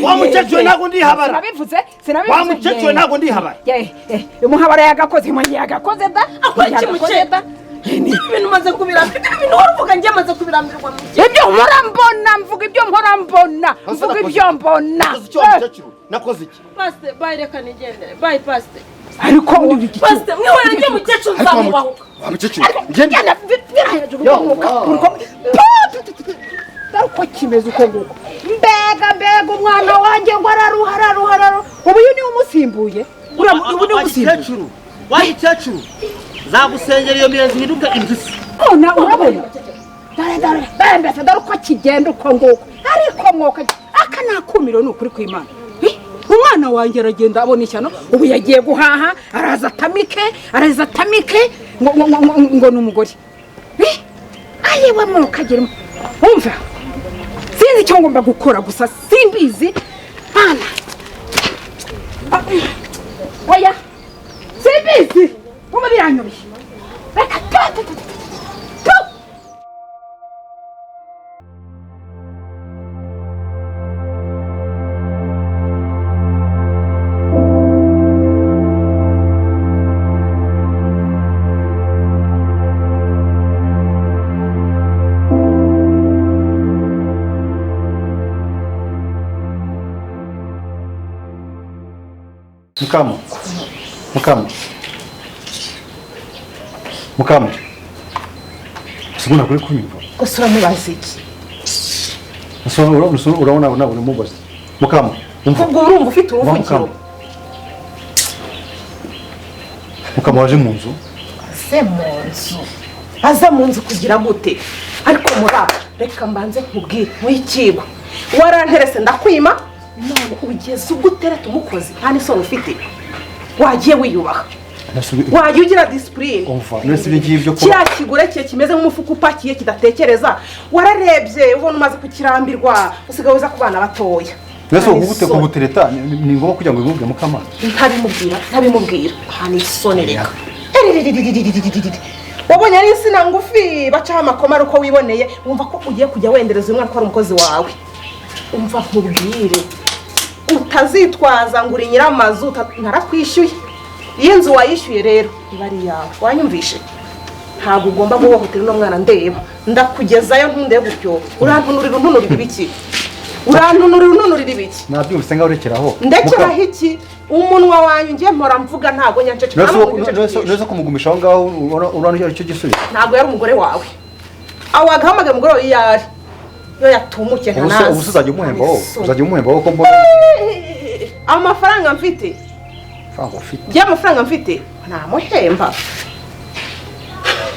wa mukecuru ntago ndihabara sinabivuze wa mukecuru ntago ndihabara umuhabara yagakoze mwe yagakoze da akora iki mukecuru ibintu maze kubirambirwa ibintu waruvuga njye maze kubirambirwa ibyo mpora mvuga ibyo mpora mbona nakoze iki pastor bye reka nigendere bye pastor ariko uri iki pastor mwe njye mukecuru nzamubaho wa mukecuru ngenda Darko kimeze uko nguko mbega umwana wanjye ngo araruhara ubu ni umusimbuye ubu ni umusimbuye wa mukecuru zagusengera iyo mirenzi hiruka indusi ona urabona dare mbese darko kigenda uko nguko ariko mwoka aka nakumiro n'ukuri kw'Imana umwana wanjye aragenda abona ishyano ubu yagiye guhaha araza atamike ngo n'umugore ayewe mukagera umva sinzi icyo ngomba gukora gusa simbizi bana oya simbizi uba biranyobye reka Mukama Siguna kuri kunyumva Usura mubazi iki urabona nabone mubazi Mukama ubwo urumva ufite uruvugiro Mukama waje mu nzu aza mu nzu kugira gute ariko muraba reka mbanze nkubwire mw'ikigo waranterese ndakwima none ugeze ugutereta umukozi nta n'isoni ufite wagiye wiyubaha wagiye ugira discipline nese ngivyo ko kya kigure cye kimeze nk'umufuka upakiye kidatekereza wararebye ubona umaze kukirambirwa usigaye uza ku bana batoya nese ubute kubutereta ni ngombwa kugira ngo bivuge Mukama ntabimubwira nta n'isoni reka wabonye ari insina ngufi bacaho amakomaro uko wiboneye wumva ko ugiye kujya wendereza umwana ko ari umukozi wawe umva nkubwire utazitwaza ngo uri nyiramazu narakwishyuye iyo nzu wayishyuye rero iba ari yawe wanyumvishe ntabwo ugomba guhohotera uno mwana ndeba ndakugezayo ntundebe gutyo urantunurira ibiki nabyumvise ngaho urekeraho ndekeraho iki umunwa wanyu ngiye mpora mvuga ntabwo nyanceceka nese kumugumisha aho ngaho urana icyo gisubizo ntabwo yari umugore wawe awagahamagaye umugore wawe iyo ari yo yatumuke ntanazi ubu uzajya umuhembaho ko mbona amafaranga mfite amafaranga ufite by'amafaranga mfite ntamuhemba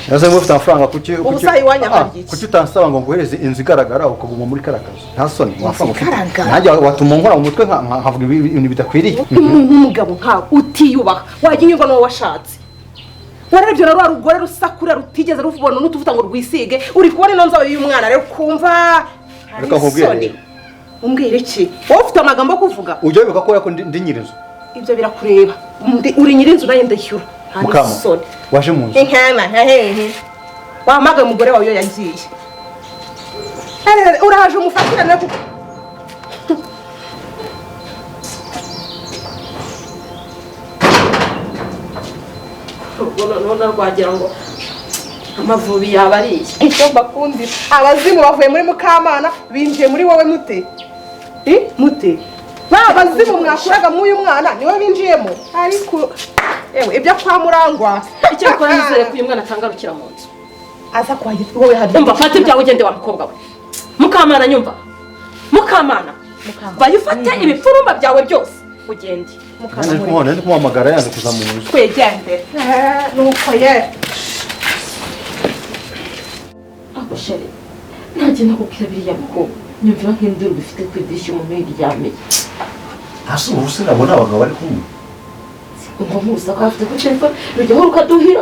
nazo mufite amafaranga kuki ubusayi wanyakarye kuki utansaba ngo nguhereze inzu igaragara ukaguma muri karakazi nta soni amafaranga ufite igaragara. nanjye watuma nkora mu mutwe nkavuga ibintu bidakwiriye nk'umugabo nkawe utiyubaha wajya unyurwa n'uwo washatse wararebye na rwa rugore rusakura rutigeze ruvubona n'utuvuta ngo rwisige uri kubona ino nzobe y'umwana rero kumva reka nkubwire umbwire iki wowe ufite amagambo yo kuvuga ujya wibuka ko yako ndi nyir'inzu ibyo birakureba uri nyir'inzu nayo ndishyura mukama waje mu nzu inkana hehe wahamagaye umugore wawe iyo yagiye uraje umufatirane kuko none rwagira ngo amavubi yaba ariye icyo mbakundira abazimu bavuye muri Mukamana binjiye muri wowe mute mute ba bazimu mwakuraga muri uyu mwana niwe binjiyemo ariko ewe ibyo kwa Murangwa icyo akora nizere ko uyu mwana atangarukira mu nzu aza kwagira wowe hari umva fata ibyawe ugende wa mukobwa we Mukamana nyumva Mukamana bayifate ibipfurumba byawe byose ugende ndi kumuhamagara yanze kuza mu nzu twegende nuko ye abashari ntajye nakubwira biriya mukobwa nyumvira nk'induru bifite ku idirishya umuntu yiryamiye hasi ubu se nabona abagabo bari kumwe ngo musa ko afite kuri telefone rujyaho rukaduhira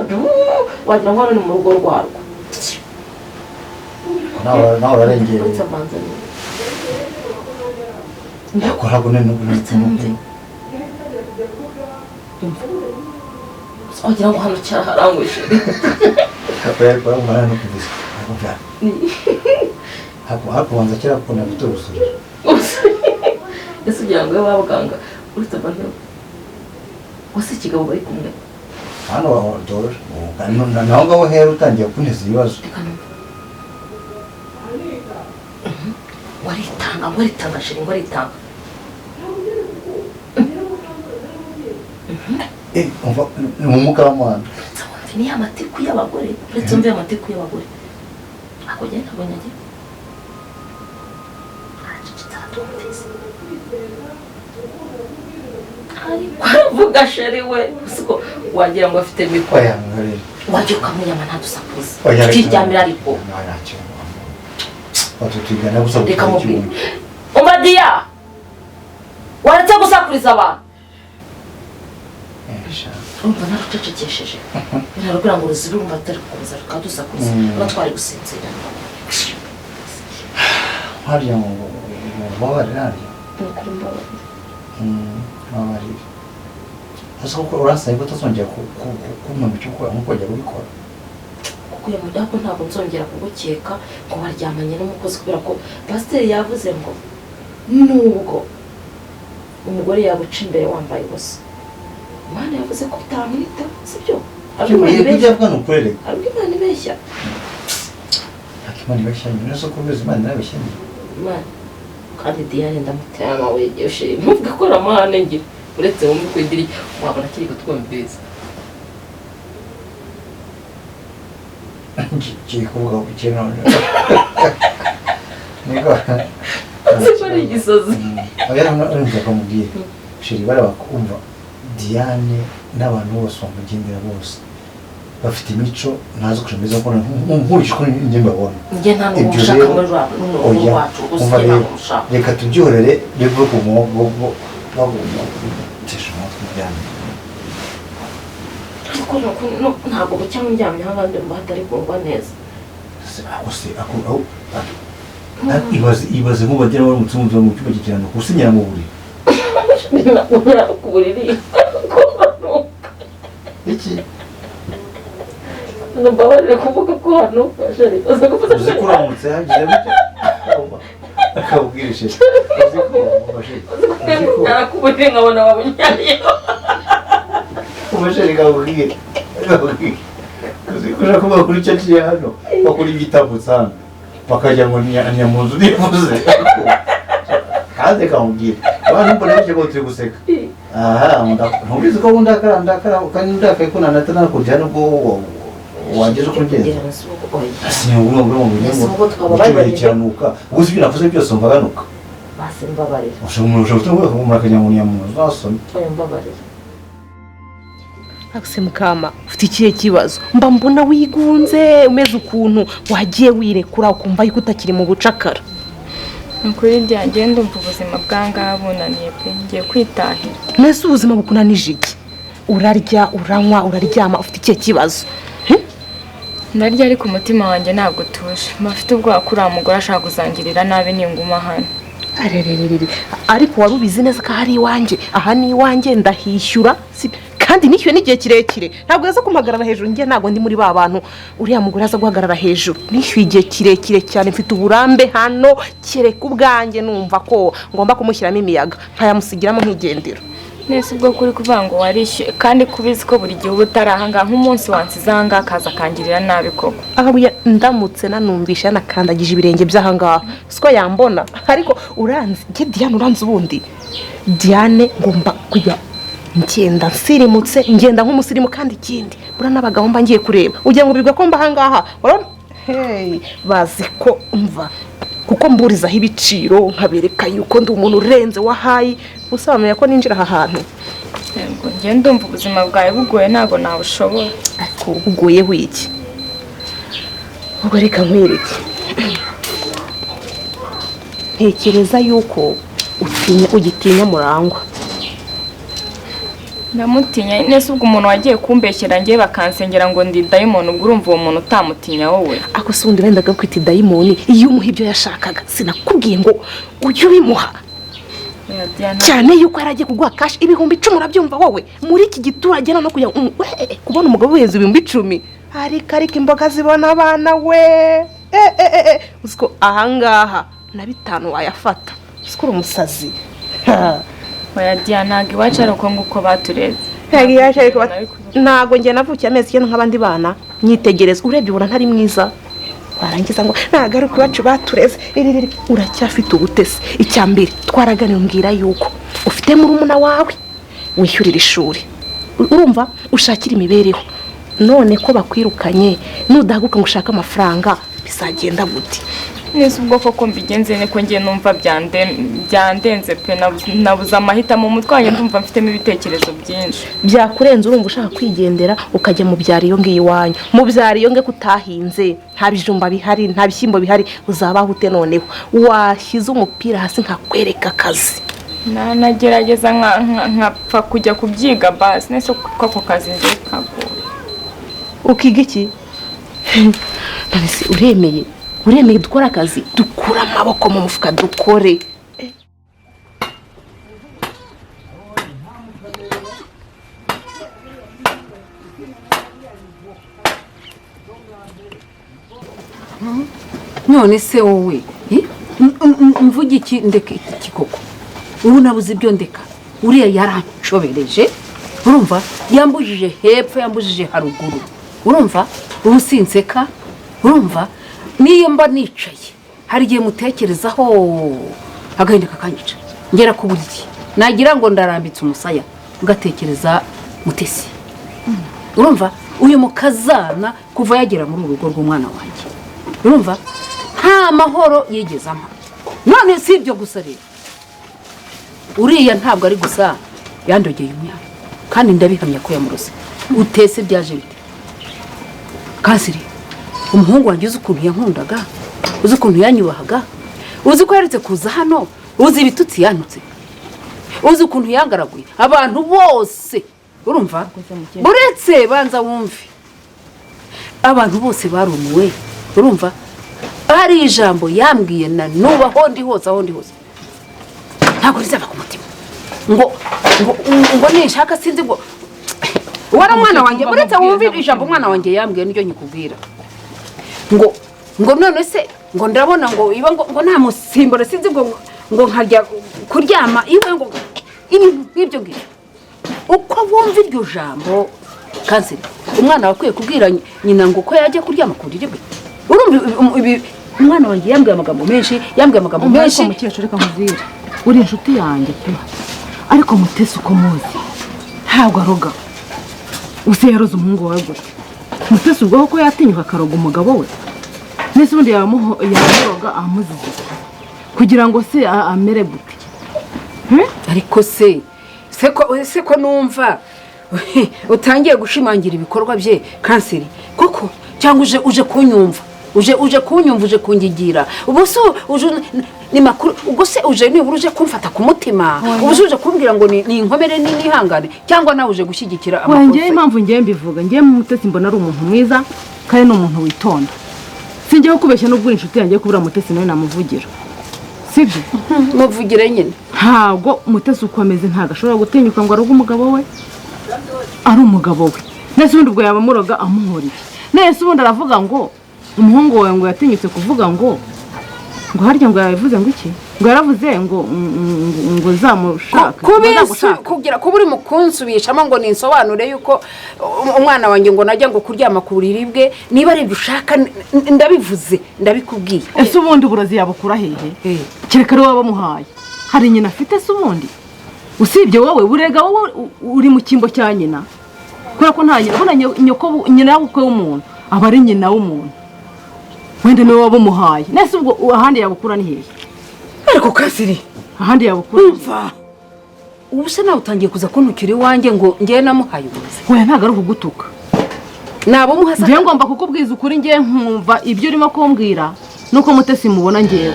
wagira ngo hano ni mu rugo rwarwo nawe urarengera uretse amanzani yakora ngo n'ubunitse wagira ngo hano cyaharanguje hapo wanza kera kuna vitu usuri ese ugira ngo we wabaganga uretse abantu wase ikigabo bari kumwe hano dore naho ngaho hera utangiye kunteza ibibazo waritanga shiri ngo waritanga umva ni umukamana ni amatiku y'abagore uretse umve amatiku y'abagore ako genda abonye agiye aravuga sheri we siko wagira ngo afite mikoro wajya ukamunyama ntadusakuza tukiryamira ariko watutugana gusa reka mubwire umadiya waretse gusakuriza abantu umva narucecekesheje birarubwira ngo uruzibe urumva atari gukomeza rukadusakuriza uba twari gusinzira hariya mu mabare hariya nukuri mbabarira mbabarira ese kuko urasaye ko utazongera kumenya icyo ukora nk'uko wajya kubikora kuko uyu mujyako ntabwo nzongera kugukeka ngo waryamanye n'umukozi kubera ko pasiteri yavuze ngo nubwo umugore yaguca imbere wambaye ubusa Imana yavuze ko utamwita sibyo ariko Imana ibeshya Imana ibeshya nyine so kubiza Imana irabeshya Imana kandi Diane ndamutera amabuye yoshe ntuvuge ko ramahane ngira uretse mu kwidiri wabona kiri kutwumvise ngiye kuvuga ku kintu niko siko ari igisozi oya nje kumubwira shiri barabakumva Diane n'abantu bose bamugendera bose bafite imico ntazi kushemeza ko nkurikije ko njye mbabona njye nta n'ushaka muri wacu gusa reka tubyihorere bivuye ku mwogo bagomba gutesha umutwe Diane ntabwo bucya ndyamye nk'abandi mba hatari kumva neza ibaze nk'ubagera baramutse mu cyumba cy'ikirano gusinyira mu buriri ku buriri iki mbabarire kuvuga ko hano uzi ko uramutse hagiye bityo akabwirishije uzi ko narakuburiye nkabona wabunyariye umasheri kabwire uzi ko ushaka kuba kuri cyo kiye hano bakora igitabo sana bakajya ngo nyamuzu nivuze kandi kamubwire abantu mbona bije ko turi guseka aha ntubizi ko ndakara kandi ndakaye ko nanatana kujya nubwo wageze ko ngeze asinyuwe ngo mu cyanuka uzi ibyo navuze byose basi mbabarira ushobora gutuma umuntu akajya mu nyamuzu nasomye mbabarira akuse mukama ufite ikihe kibazo mba mbona wigunze umeze ukuntu wagiye wirekura ukumva yuko utakiri mu bucakara Nukuri byanjye ndumva ubuzima bwanga bunaniye pe ngiye kwitahira. Nese ubuzima bukunanije iki? Urarya, uranywa, uraryama ufite ikihe kibazo? Ndarya ariko umutima wanjye ntabwo utuje. Mafite ubwoba kuri mugore ashaka kuzangirira nabi ninguma hano. Arerererere. Ariko warubizi neza ko hari iwanje. Aha ni iwanje ndahishyura. Kandi nishyuye n'igihe kirekire. Ntabwo yaza kumpagarara hejuru ngiye ntabwo ndi muri ba bantu uriya mugore aza guhagarara hejuru. Nishyuye igihe kirekire cyane mfite uburambe hano kereka ubwanjye numva ko ngomba kumushyiramo imiyaga nkayamusigiramo nk'igendero. Nese ubwo kuri kuvuga ngo warishyuye kandi kubizi ko buri gihe uba utarahanga nk'umunsi wansizanga akaza akangirira nabi koko. Ahabuye ndamutse nanumvisha nakandagije ibirenge by'ahangaha siko yambona ariko uranzi nge Diane uranzi ubundi Diane ngomba kujya ngenda nsirimutse ngenda nk'umusirimu kandi ikindi buranabaga mba ngiye kureba ugiye ngo bigwa ko mba hangaha hey bazi ko umva kuko mburizaho ibiciro nkabereka yuko ndi umuntu urenze wahayi usabamenya ko ninjira aha hantu yego nge ndumva ubuzima bwawe bugoye ntago nabushobora ariko bugoye wiki ubwo reka nkwereke ntekereza yuko ugitinya Murangwa ndamutinya nese ubwo umuntu wagiye kumbeshyera ngiye bakansengera ngo ndi diamond ubwo urumva uwo muntu utamutinya wowe ako sundi wendaga kwita diamond iyo umuha ibyo yashakaga sinakubwiye ngo ujye ubimuha cyane yuko yaragiye kuguha cash ibihumbi 10 urabyumva wowe muri iki giturage no kujya kubona umugabo wese ibihumbi 10 ariko imboga zibona abana we uziko ahangaha na 5 wayafata uziko umusazi oya Diana iwacu ariko nguko batureze yagiye ariko nago nge navukiye amezi cyane nk'abandi bana nyitegereza urebye ubona ntari mwiza warangiza ngo nagaruka iwacu batureze uracyafite ubutesi icyambere twaraganira umbwira yuko ufite murumuna wawe wishyurira ishuri urumva ushakira imibereho none ko bakwirukanye nudahaguka ngo ushaka amafaranga bizagenda gute nese ubwo koko mbigenze ne ko ngiye numva byandenze pe nabuza amahitamo mu mutwe wanjye ndumva mfitemo ibitekerezo byinshi byakurenze urumva ushaka kwigendera ukajya mu byari yo ngiye iwanyu mu byari yo nge kutahinze nta bijumba bihari nta bishyimbo bihari uzabaho ute noneho washyize umupira hasi nkakwereka akazi nagerageza nkapfa kujya kubyiga basi nese koko kazi nje kagoye ukiga iki uremeye dukora akazi dukura amaboko mu mufuka dukore none se wowe mvuge iki ndeke iki koko ubu nabuze ibyo ndeka uriya yarancobereje urumva yambujije hepfo yambujije haruguru urumva ubu sinseka urumva niyo mba nicaye hari igihe mutekerezaho agahinda kakanyica ngera ku buriri nagira ngo ndarambitse umusaya ugatekereza Mutesi urumva uyu mukazana kuva yagera muri urugo rw'umwana wanjye urumva nta mahoro yigezamo none si ibyo gusa rero uriya ntabwo ari gusa yandogeye umwana kandi ndabihamya ko yamurose utese byaje bite kasiri umuhungu wanjye uzi ukuntu yankundaga uzi ukuntu yanyubahaga uzi ko yaretse kuza hano uzi ibitutsi yanutse uzi ukuntu yangaraguye abantu bose urumva buretse banza wumve abantu bose barumiwe urumva hari ijambo yambwiye na nuba aho ndi hose ntabwo rizava ku mutima ngo nishaka sinzi ngo wari umwana wanjye buretse wumve ijambo umwana wanjye yambwiye n'iryo nyikubwira ngo none se ngo ndabona ngo iba ngo nta musimbora sinzi ngo nkajya kuryama iwe ngo ibyo ngibyo uko wumva iryo jambo kanseri umwana wakwiye kubwira nyina ngo uko yajya kuryama ku buriri bwe urumva umwana wanjye yambwiye amagambo menshi mukecuru reka nkubwire uri inshuti yanjye pe ariko Mutesi uko muzi ntabwo aroga use yaroze umuhungu wawe gute Mutesi ubwo ko yatinyuka akaroga umugabo we nese ubundi yamuroga amuzize kugira ngo se amere gute ariko se ko numva utangiye gushimangira ibikorwa bye kanseri koko cyangwa uje kunyumva uje kunyumva uje kungigira ubu se uje ni makuru ubwo se uje nibura uje kumfata ku mutima ubu uje kumbwira ngo ni inkomere n'ihangane cyangwa nawe uje gushyigikira amakosa ngiye impamvu ngiye mbivuga ngiye mu Mutesi mbona ari umuntu mwiza kandi ni umuntu witonda singiye kubeshya n'ubwo inshuti yanjye kubura Mutesi nawe namuvugira sibyo muvugire nyine ntabwo Mutesi ukomeze ntago ashobora gutinyuka ngo aruge umugabo we ari umugabo we nese ubundi ubwo yabamuroga amuhoriye nese ubundi aravuga ngo umuhungu wawe ngo yatinyutse kuvuga ngo harya ngo yavuze ngo iki ngo yaravuze ngo zamushaka kugira ko buri mukunsubishamo ngo ninsobanure yuko umwana wanjye ngo najya ngo kuryama ku buriri bwe niba ari ushaka ndabivuze ndabikubwiye ese ubundi burozi yabukura hehe kereka ari wabamuhaye hari nyina afite se ubundi usibye wowe burega wowe uri mu kimbo cya nyina kubera ko nta nyoko nyina y'ubukwe w'umuntu aba ari nyina w'umuntu wenda niwe wabamuhaye nese ubwo ahandi yabukura ni hehe ariko kasiri ahandi yabukura umva ubu se nawe utangiye kuza kuntukira iwanjye ngo ngiye namuhaye uburozi we ntago ari ukugutuka nabo muhasa ngiye ngomba kukubwiza ukuri ngiye nkumva ibyo urimo kumbwira nuko Mutesi mubona ngiye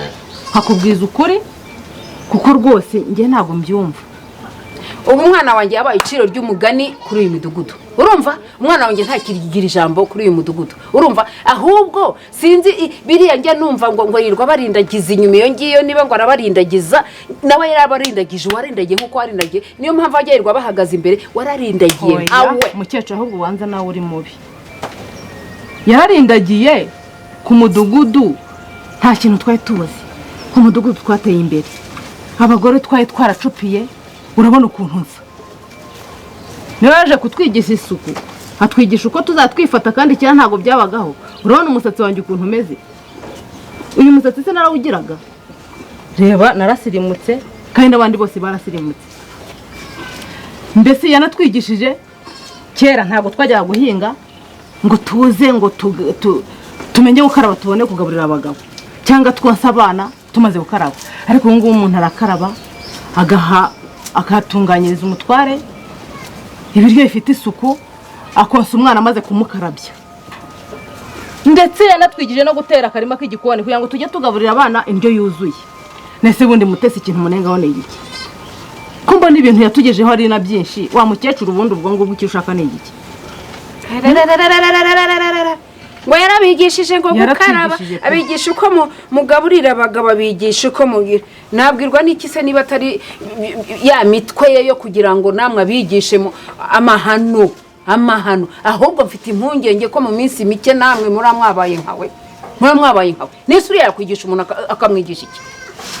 hakubwiza ukuri kuko rwose ngiye ntago mbyumva ubu umwana wanjye yabaye iciro ry'umugani kuri uyu midugudu urumva umwana wanjye ntakirigira ijambo kuri uyu mudugudu urumva ahubwo sinzi biriya njya numva ngo yirwa barindagiza inyuma iyo ngiyo niba ngo arabarindagiza nawe yarabarindagije warindagiye nkuko warindagiye niyo mpamvu ajya yirwa bahagaze imbere wararindagiye nkawe mukecuru ahubwo wanza nawe uri mubi yararindagiye ku mudugudu nta kintu twari tuzi ku mudugudu twateye imbere abagore twari twaracupiye urabona ukuntu nsa niwe yaje kutwigisha isuku atwigisha uko tuzatwifata kandi cyane ntabwo byabagaho urabona umusatsi wanjye ukuntu umeze uyu musatsi se narawugiraga reba narasirimutse kandi n'abandi bose barasirimutse mbese yanatwigishije kera ntabwo twajyaga guhinga ngo tuze ngo tumenye gukaraba tubone kugaburira abagabo cyangwa twonsa abana tumaze gukaraba ariko ubu ngubu umuntu arakaraba akahatunganyiriza umutware ibiryo bifite isuku akonsa umwana amaze kumukarabya ndetse yanatwigije no gutera akarima k'igikoni kugira ngo tujye tugaburira abana indyo yuzuye nese bundi Mutesi ikintu munengaho ni iki ko mbona ibintu yatugejeho ari na byinshi wa mukecuru ubundi ubwo ngubwo icyo ushaka ni iki ngo yarabigishije ngo gukaraba abigisha uko mugaburira abagabo abigisha uko mugira nabwirwa n'iki se niba atari ya mitwe ye yo kugira ngo namwe abigishe amahano ahubwo mfite impungenge ko mu minsi mike namwe mwabaye nkawe nese uriya yakwigisha umuntu akamwigisha iki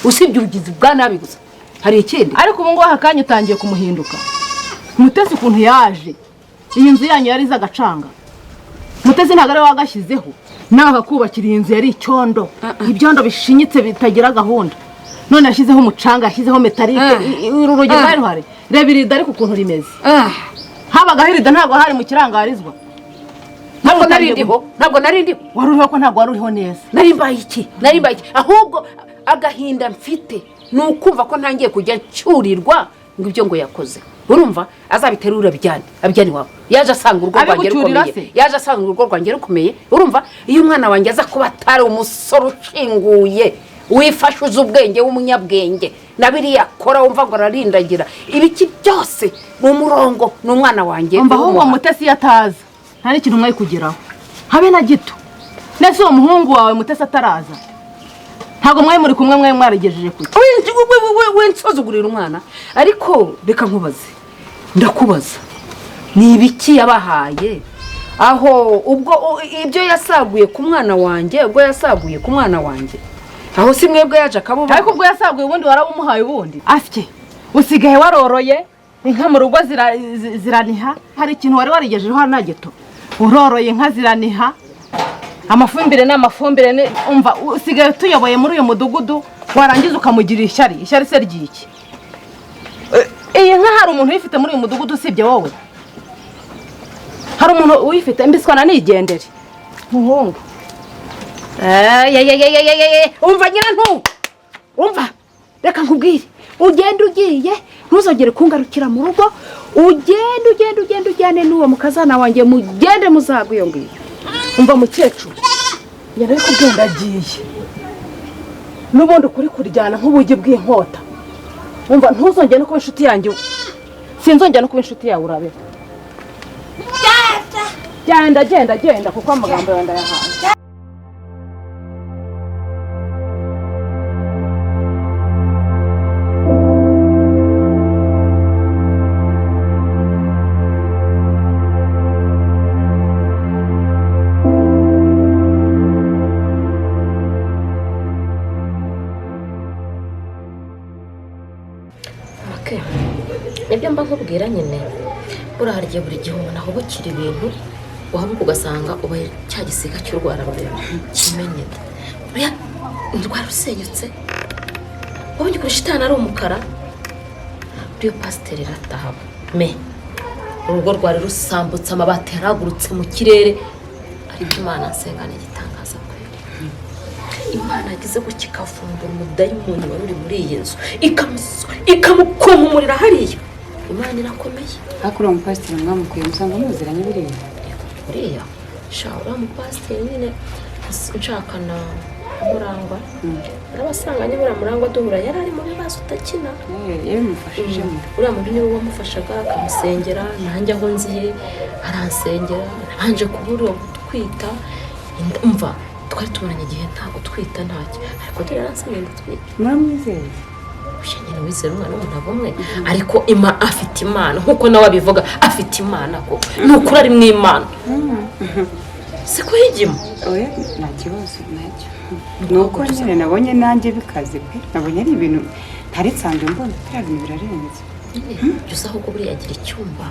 usibye ubugizi bwa nabi gusa hari ikindi ariko ubu ngubu akanya utangiye kumuhinduka Mutesi ukuntu yaje iyi nzu yanyu yari izagacanga Mutesi ntabwo ari wagashyizeho nawe akakubakira iyi nzu yari icyondo ibyondo bishinyitse bitagira gahunda none yashyizeho umucanga yashyizeho metalike urugi rwari ruhari reba irida ariko ukuntu rimeze habaga irida ntabwo hari mu kirangarizwa ntabwo narindiho wari uriho ko ntabwo wari uriho neza nari mbaye iki ahubwo agahinda mfite ni ukumva ko ntangiye kujya ncyurirwa ngo ibyo ngo yakoze urumva azabiterura abijyane iwabo yaje asanga urugo rwanjye rukomeye urumva iyo umwana wanjye aza kuba atari umusore ushinguye wifashuza ubwenge w'umunyabwenge na biriya akora wumva ngo ararindagira ibiki byose ni umurongo ni umwana wanjye umva ahubwo Mutesi yataza nta n'ikintu mwari kugeraho habe na gito nese uwo muhungu wawe Mutesi ataraza ntabwo mwari muri kumwe mwari mwarigejeje kure winsuzugurira umwana ariko reka ndakubaza ni ibiki yabahaye aho ubwo ibyo yasaguye ku mwana wanjye aho si mwebwe yaje akabuba ariko ubwo yasaguye ubundi warabumuhaye ubundi asye usigaye waroroye inka mu rugo ziraniha hari ikintu wari warigejejeho na gito uroroye inka ziraniha amafumbire n'amafumbire umva usigaye tuyoboye muri uyu mudugudu warangiza ukamugirira ishyari se ry'iki iyi nka hari umuntu uyifite muri uyu mudugudu usibye wowe hari umuntu uyifite mbiswana nigendere muhungu umva nyirantu umva reka nkubwire ugenda ugiye ntuzongere kungarukira mu rugo ujyane n'uwo mukazana wanjye mugende muzaga iyo ngiyo. Umva mukecuru yari kugenda agiye n'ubundi kuri kuryana nk'ubugi bw'inkota. Umva ntuzongere no kuba inshuti yanjye, sinzongera no kuba inshuti yawe urabe. Genda kuko amagambo yawe ndayahaye. Nibyo mba nkubwira nyine burahariye buri gihe umuntu ahubukira ibintu wahabuka ugasanga ubaye cya gisiga cy'urwara rubera kimenyete buriya indwara usenyutse wabonye kuri shitani ari umukara buriya pasiteri ratahaba me urugo rwari rusambutse amabati yaragurutse mu kirere ariko Imana nsengana igitangaza kweli. Imana yagize ko kikavumbura umudayimoni wari uri muri iyi nzu ikamukumurira hariya. Imana irakomeye. Hakuri umupasiteri mwamukuye musanga muziranye buriya shawura umupasiteri nyine nshaka na Murangwa arabasanganye Murangwa duhura yari ari mu bibazo utakina yabimufashije uriya muntu niwe wamufashaga akamusengera nanjye aho nziye aransengera nabanje kubura gutwita umva twari tubonanye igihe ntabwo twita ntacyo ariko dore aransengera gutwita. muramwizeye nyine wizera umwana w'umuntu avumwe ariko afite Imana nkuko nawe abivuga afite Imana ko nuko ari mu Imana siko higimo oya nta kibazo nacyo nuko nyine nabonye nanjye bikaze pe nabonye ari ibintu ntari nsanzwe mbona biriya bintu birarenze. byose ahubwo buriya agira icyumba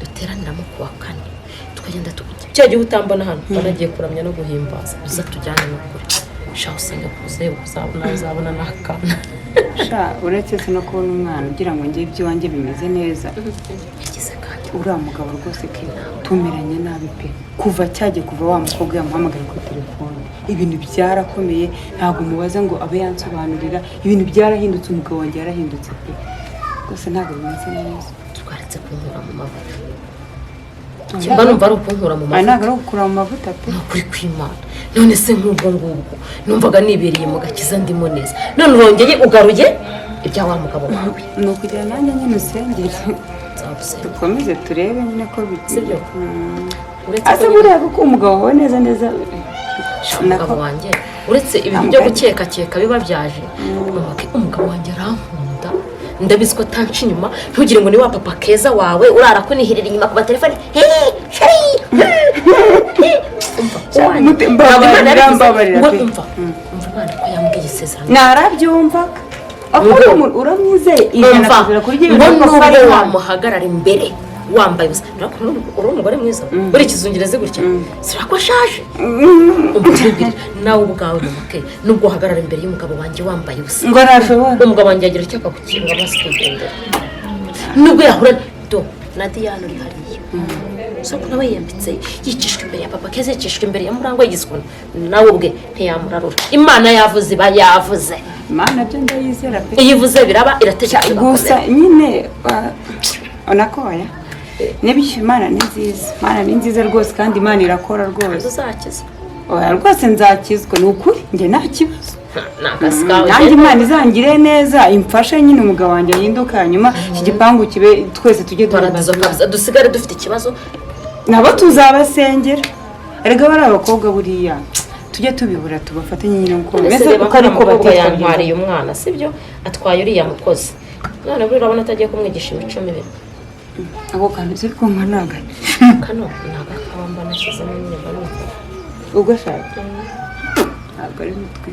duteraniramo ku wa kane tukagenda cya gihe utambona hano banagiye kuramya no guhimbaza biza tujyane no kure sha usenga kuze uzabona n'akana sha uretse no kubona umwana ugira ngo ngiye iby'iwanjye bimeze neza yagize kandi uriya mugabo rwose ke tumeranye nabi pe kuva wa mukobwa yamuhamagaye kuri telefone ibintu byarakomeye ntabwo mubaza ngo abe yansobanurira ibintu byarahindutse umugabo wanjye yarahindutse pe rwose ntabwo bimeze neza. twaretse kunkura mu mavuta mba numva ari ukunkura mu mavuta ntabwo ari ukura mu mavuta pe ni ukuri kw'Imana none se nk'ubwo ngubwo numvaga nibereye mu gakiza ndimo neza none urongeye ugaruye ibya wa mugabo wawe ni ukugira nanjye nyine usengere dukomeze turebe nyine ko sibyo ase buriya kuko umugabo wawe neza umugabo wanjye uretse ibintu byo gukeka biba byaje umugabo wanjye arankunda ndabizi ko tanci inyuma ntugire ngo ni wa papa keza wawe urara ko nihirira inyuma ku batelefone umva Imana ko yambwiye isezerano narabyumvaga uramwizeye nubwo wamuhagarara imbere wambaye ubusa uri umugore mwiza uri ikizungireze gutya sirako ashaje nawe ubwawe mumuke nubwo uhagarara imbere y'umugabo wanjye wambaye ubusa ngo nashobora umugabo wanjye yagira icyo akagukinga basikigendera nubwo yahura do na Diane uri hariya soko nawe yambitse yicishwe imbere ya papa keze yicishwe imbere ya Murangwa yigizwe nawe ubwe ntiyamurarura Imana yavuze yavuze Imana byo ndayizera pe iyivuze biraba irategeka gusa nyine onakoya nebishye Imana ni nziza rwose kandi Imana irakora rwose uzakiza oya rwose nzakizwa ni ukuri njye nta kibazo nakasikawe nanjye Imana izangire neza imfashe nyine umugabo wanjye ahinduka hanyuma iki gipangu kibe twese tujye dusigare dufite ikibazo nabo tuzabasengera erega bari abakobwa buriya tujye tubibura tubafatanye nyine uko bimeze uko ariko batwariye umwana sibyo atwaye uriya mukozi none buri urabona atagiye kumwigisha imico mibi ako kantu ziri kumva naga kano naga kamba nashyizemo nyine banumva ubwo shaka ntabwo ari mutwe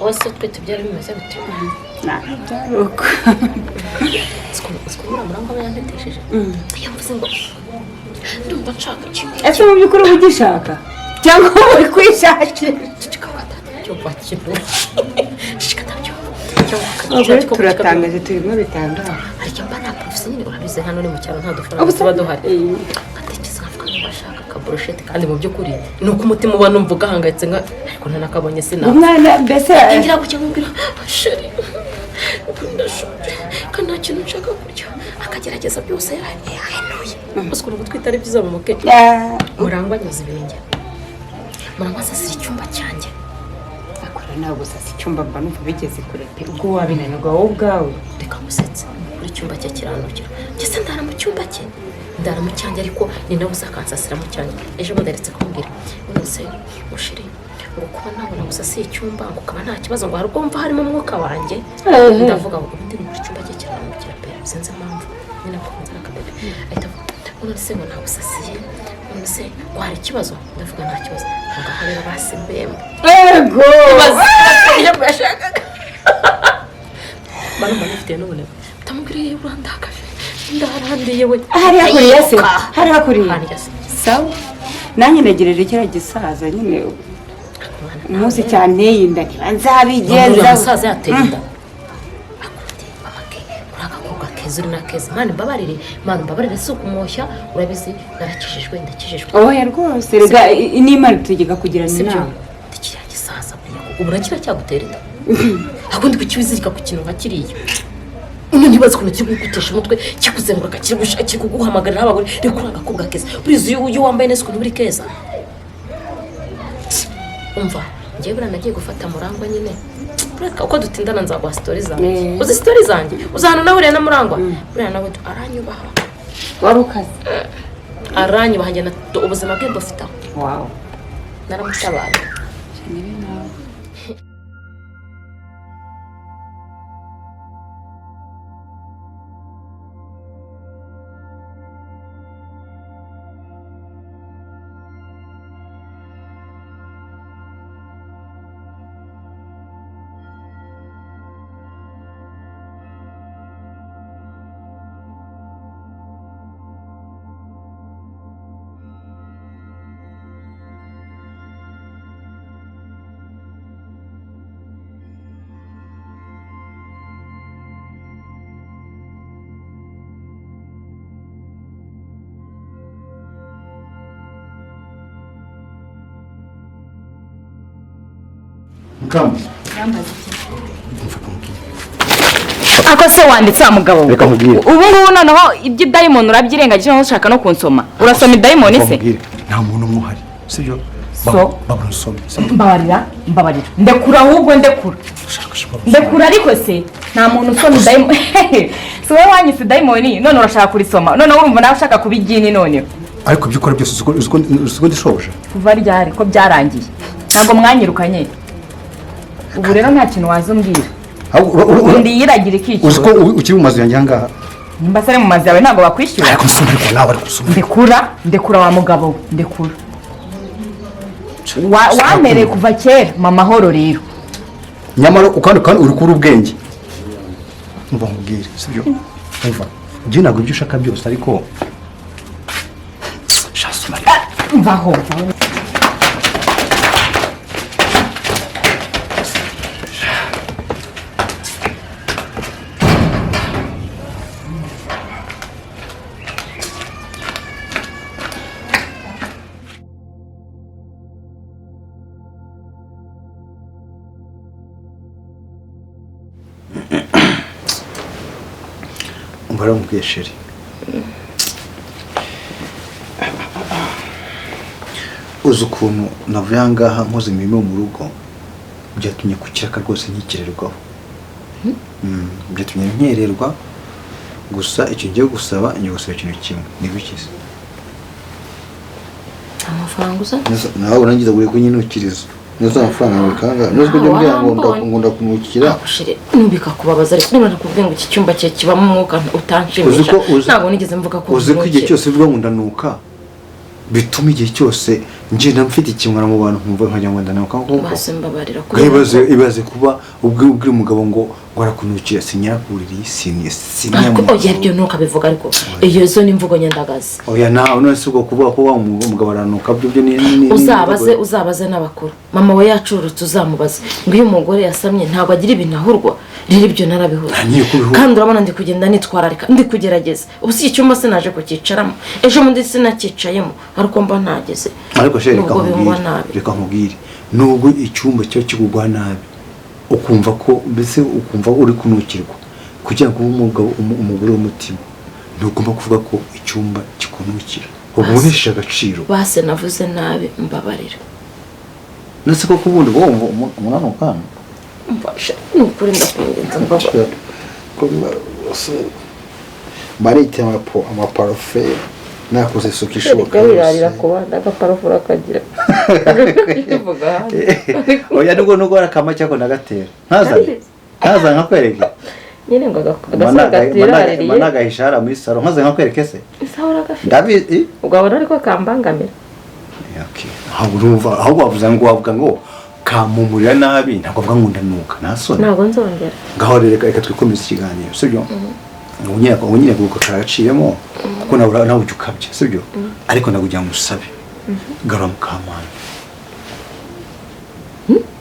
wese twe tubyara bimeze gute ntabwo Murangwa aba yantetesheje yavuze ngo ndumva nshaka kimwe ese mu by'ukuri uba ugishaka cyangwa uri kwishakira turatangaje turimo bitangaje ariko mba nta profesi nyine urabize hano ni mu cyaro nta dufaranga tuba duhari ngatekereza nkavuga ngo bashaka akaburusheti kandi mu by'ukuri ni uko umutima uba numva ugahangayitse ariko ntanakabonye sinaba umwana mbese ngira gutya nkubwira sheri ndashonje kandi nta kintu nshaka kurya akagerageza byose yahenuye gusa ukuntu gutwita ari byiza mu muke Murangwa anyuze ibirenge Murangwa asasira icyumba cyanjye akora ntabwo sasa icyumba mba numva bigeze kure pe ubwo wabinanirwa wowe ubwawe reka musetse muri icyumba cye kiranukira ngeze ndara mu cyumba cye ndara mu cyanjye ariko ni nawe uzakansasira mu cyanjye ejo mudaretse kumbwira nose ushiri ngo kuba nabona gusasiye icyumba ngo ukaba nta kibazo ngo hari ubwo mva harimo umwuka wanjye ndavuga ngo ubundi muri icyumba cye kiranukira pe sinzi impamvu nyine akomeza akabebe ahita avuga none se ngo ntabusasiye none se ngo hari ikibazo ndavuga nta kibazo ngaho rero basimbembe ego iyo bashakaga manu bafite none tamubwiriye urandakaje ndarandiye we hari hakuriye se hari hakuriye sawa nanjye negereje kera gisaza nyine umunsi cyane yinda nzabigenza umusaza yateye inda akundi amake uragakobwa keza uri na keza mani mbabarire si ukumushya urabizi narakijijwe ndakijijwe oya rwose rega n'Imana itegeka kugirana inama ndikiriya gisaza ubu nakira cyagutera inda akundi kukibizirika ku kintu nka kiriya ntibaze ukuntu kiri kugutesha umutwe kikuzenguruka kiri kuguhamagarira abagore reka uri agakobwa keza buriya iyo wambaye neza ukuntu uri keza umva ngiye buriya nagiye gufata Murangwa nyine reka uko dutindana nzaguha sitori zanjye uzi sitori zanjye uzahana nawe uriya na Murangwa buriya nawe aranyubaha wari ukaze aranyubaha njye ubuzima bwe mbufite aho wawu naramutabaye Mukama. Ako se wanditse wa mugabo Reka nkubwire. ubu ngubu noneho ibyo diamond urabyirengagije aho ushaka no kunsoma urasoma diamond se nta muntu umuhari sibyo So? babusome mbabarira ndekura ahubwo ndekura ariko se nta muntu usoma diamond so wowe wanyise diamond none urashaka kurisoma none urumva nawe ushaka kubigini none ariko ibyo ukora byose uziko ndishoje kuva ryari ko byarangiye ntabwo mwanyirukanye ubu rero nta kintu wazumbwira undi yiragira ikico uzi ko ukiri mu mazu yanjye ahangaha nimba se mu mazu yawe ntabwo bakwishyura ariko nsoma ariko nawe ariko nsoma ndekura wa mugabo ndekura wamereye kuva kera mama horo rero nyamara ukandi uri kuri ubwenge mva nkubwire sibyo umva njye ntabwo ibyo ushaka byose ariko shasoma mvaho mbara mubwiye sheri uzi ukuntu navuye ahangaha nkoze imirimo mu rugo byatumye ku kiraka rwose nkikererwaho byatumye nkererwa gusa icyo ngiye gusaba ikintu kimwe ni bikize amafaranga uza nawe urangiza buri kunyinukiriza nuza amafaranga bikanga nuzi kujya mbya ngo ndakumukira ushire nubika kubabaza ariko niba nakubwiye ngo iki cyumba cye kibamo umwuka utanshimisha ntabwo nigeze mvuga ko uzi ko igihe cyose uvuga ngo ndanuka bituma igihe cyose ngenda mfite ikimwara mu bantu nkumva nkajya ngo ndanuka nkuko base mbabarira ko ibaze kuba ubwira umugabo ngo warakunukira sinyakuririye sinyamu oya byo nuka bivuga ariko iyo zo ni imvugo nyandagazi oya nawe none se ubwo kuvuga ko wa umugabo aranuka byo ni uzabaze n'abakuru mama we yacurutse uzamubaze ngo iyo umugore yasamye ntabwo agira ibintu ahurwa rero ibyo narabihuza kandi urabona ndi kugenda nitwararika ndi kugerageza ubu si icyumba se naje kukicaramo ejo mundi sinakicayemo ariko mba ntageze ariko sheri reka nkubwire nubwo icyumba cyo kigugwa nabi ukumva ko mbese ukumva uri kunukirwa kugira ngo umugore w'umutima ntugomba kuvuga ko icyumba kikunukira ubuhesha agaciro base navuze nabi mbabarira nase ko kubundi ngo umunano ukana mbasha nukuri ndakwinginze mbabarira marite amaparufe nakoze isuku ishoboka kabirarira kubanda agaparufura kagira oya nubwo arakama cyako nagatera ntaza nkakwereke nyine ngo agasagatira managahishara muri salo nkaze nkakwereke se isahura gafite David ugabona ariko kambangamira okay aho urumva aho wavuga ngo kamumurira nabi ntabwo avuga ngo ndanuka nasone ntabwo nzongera ngaho reka twikomeza ikiganiro sibyo unyine kuko karaciyemo kuko nawe ukabye sibyo ariko nakugira ngo usabe garura mukamana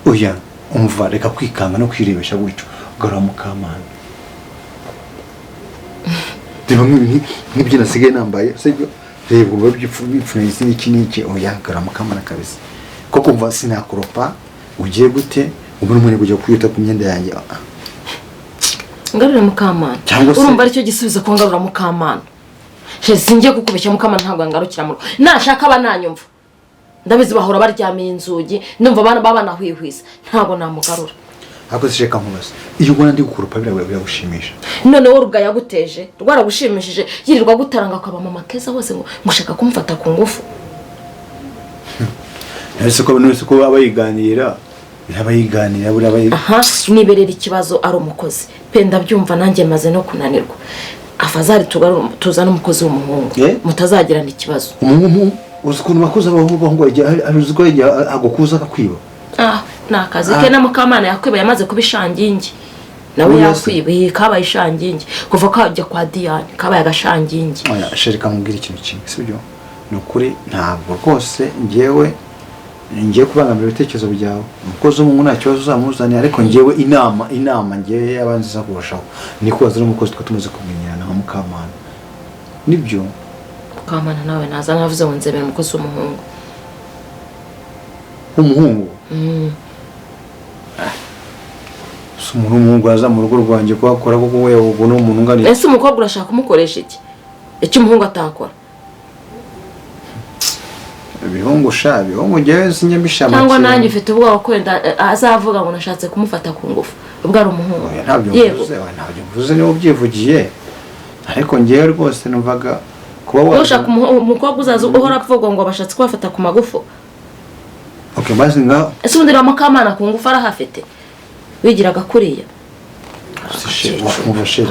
oya umva reka kwikanga no kwirebesha gutyo garura mukamana reba nk'ibyo nasigaye nambaye sibyo reba ubu bipfuna n'iki oya garura mukamana kabisa ko kumva sinakuropa ugiye gute ubu n'umwe kujya kwita ku myenda yanjye ngarura mukamana urumva aricyo gisubizo ko ngarura mukamana singiye kukubeshya mukamana ntabwo ngarukira mu nashaka abananyumva ndabizi bahora baryamiye inzugi ndumva abana babanahwihwisa ntabwo namugarura ahubwo zisheka nkubaza iyo ubona ndi gukurupa biragushimisha none wowe rugaya guteje rwaragushimishije yirirwa gutaranga akaba mama keza hose ngo mushaka kumufata ku ngufu nese ko abayiganira burabayiganira aha niberera ikibazo ari umukozi penda byumva nanjye maze no kunanirwa afazari tuzana umukozi w'umuhungu mutazagirana ikibazo uzi ukuntu bakuza abahungu aruzi ko agukuza akakwiba nakazi ke na mukamana yakwiba yamaze kubishangingi nawe yakwiba kabaye ishangingi kuva kajya kwa Diane kabaye agashangingi oya shereka mubwira ikintu kimwe sibyo nukuri ntabwo rwose ngiye kubangamira ibitekerezo byawe umukozi w'umuntu nta kibazo uzamuzaniye ariko ngewe inama ngewe yabanziza kurushaho ni kubaza n'umukozi tumaze kumenyerana nka mukamana nibyo mukamana nawe naza navuze ngo nzebera umukozi w'umuhungu si umuntu w'umuhungu yaza mu rugo rwanjye kuhakora kuko we ubwo ni umuntu unganiye ese umukobwa urashaka kumukoresha iki icyo umuhungu atakora ibihungu ngewe sinyambishama cyangwa nanjye ufite ubwoba kwenda azavuga ngo nashatse kumufata ku ngufu ubwo ari umuhungu ntabyo mvuze niba ubyivugiye ariko ngewe rwose numvaga kuba ushaka umukobwa uzaza uhora apfuga ngo bashatse kubafata ku magufu maze ngaho ese ubundi rero mukamana ku ngufu arahafite wigiraga kuriya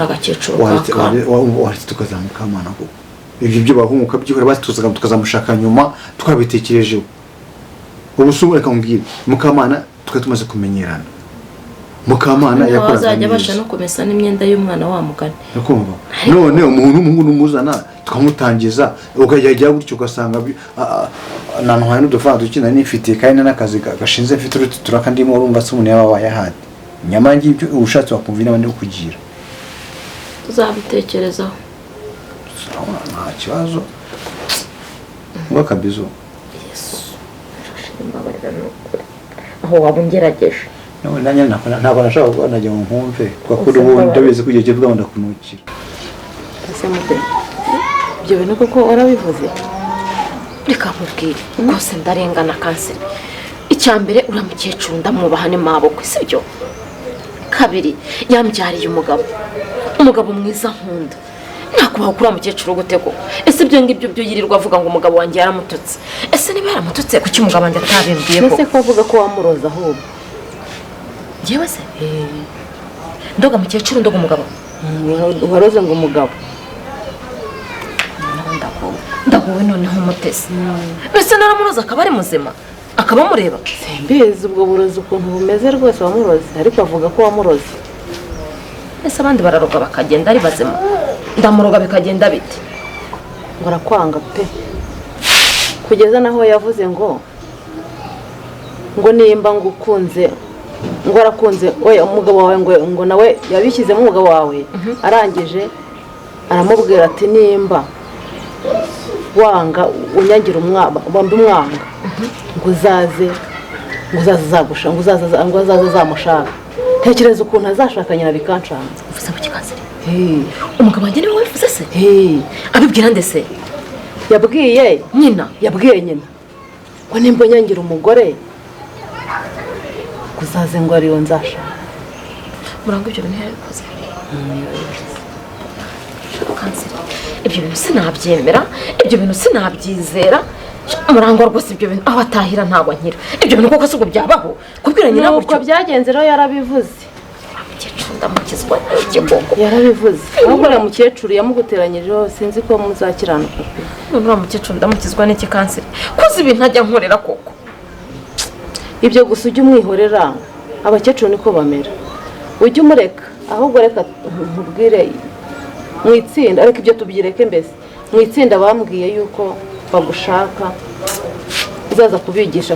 agakecuru waretse tukazamuka mukamana kuko ibyo byo bahungu kabyihora basituzaga tukazamushaka nyuma twabitekerejeho ubu se reka mbwira mukamana tukaba tumaze kumenyerana mukamana yakoraga azajya basha no kumesa n'imyenda y'umwana wa mugani nakumva none umuntu numuzana tukamutangiza ukajya gutyo ugasanga nanwaye n'udufaranga dukina nifitiye kandi n'akazi gashinze mfite urututura ndimo urumva se umuntu yababaye ahandi nyamara ngibyo ubushatse wakumva n'abandi kugira tuzabitekerezaho nta kibazo ngo kabizo aho waba ungerageje ntabwo nashaka kuba najya mu nkumve kuko ubu ndabizi ko igihe cyo bwabo ndakunukira ese mute ibyo bintu koko warabivuze reka nkubwire rwose ndarengana kanseri icyambere uriya mukecuru ndamwubaha ni Mabukwe sibyo kabiri yambyariye umugabo mwiza nkunda nakubaho kuri mukecuru gutego ese ibyo ngibyo byo yirirwa avuga ngo umugabo wanjye yaramututse ese niba yaramututse kuki umugabo wanjye atabimbwiye ese ko avuga ko wamuroza ahubwo njyewe se ndoga mukecuru ndoga umugabo waroze ngo umugabo ndagowe noneho umutesi ese naramuroza akaba ari muzima akaba amureba simbizi ubwo burozi ukuntu bumeze rwose wamuroze ariko avuga ko wamuroze ese abandi bararoga bakagenda ari bazima ndamuroga bikagenda bite ngo arakwanga pe kugeza naho yavuze ngo nimba ngukunze ngo arakunze oya umugabo wawe ngo nawe yabishyizemo umugabo wawe arangije aramubwira ati nimba wanga unyagira umwaba ngo uzaze zamushaka ntekereza ukuntu azashaka nyina bikancanze uvuze ku kikanseri umugabo wanjye niwe wabivuze se abibwira nde se yabwiye nyina ngo nimba nyangira umugore kuzaze ngo ariyo nzashaka murango ibyo bintu yarabikoze ibyo bintu sinabyemera ibyo bintu sinabyizera murango rwose ibyo bintu aho atahira ntabwo nkira ibyo bintu koko sibwo byabaho kubwira nyina gutyo uko byagenze rero yarabivuze umukecuru ndamukizwa n'ikigombo yarabivuze ahubwo uriya mukecuru yamuguteranyijeho sinzi ko muzakiranuka none uriya mukecuru ndamukizwa n'iki kanseri koze ibintu ajya nkorera koko ibyo gusa ujye umwihorera abakecuru niko bamera ujye umureka ahubwo reka nkubwire mu itsinda ariko ibyo tubyireke mbese mu itsinda bambwiye yuko bagushaka uzaza kubigisha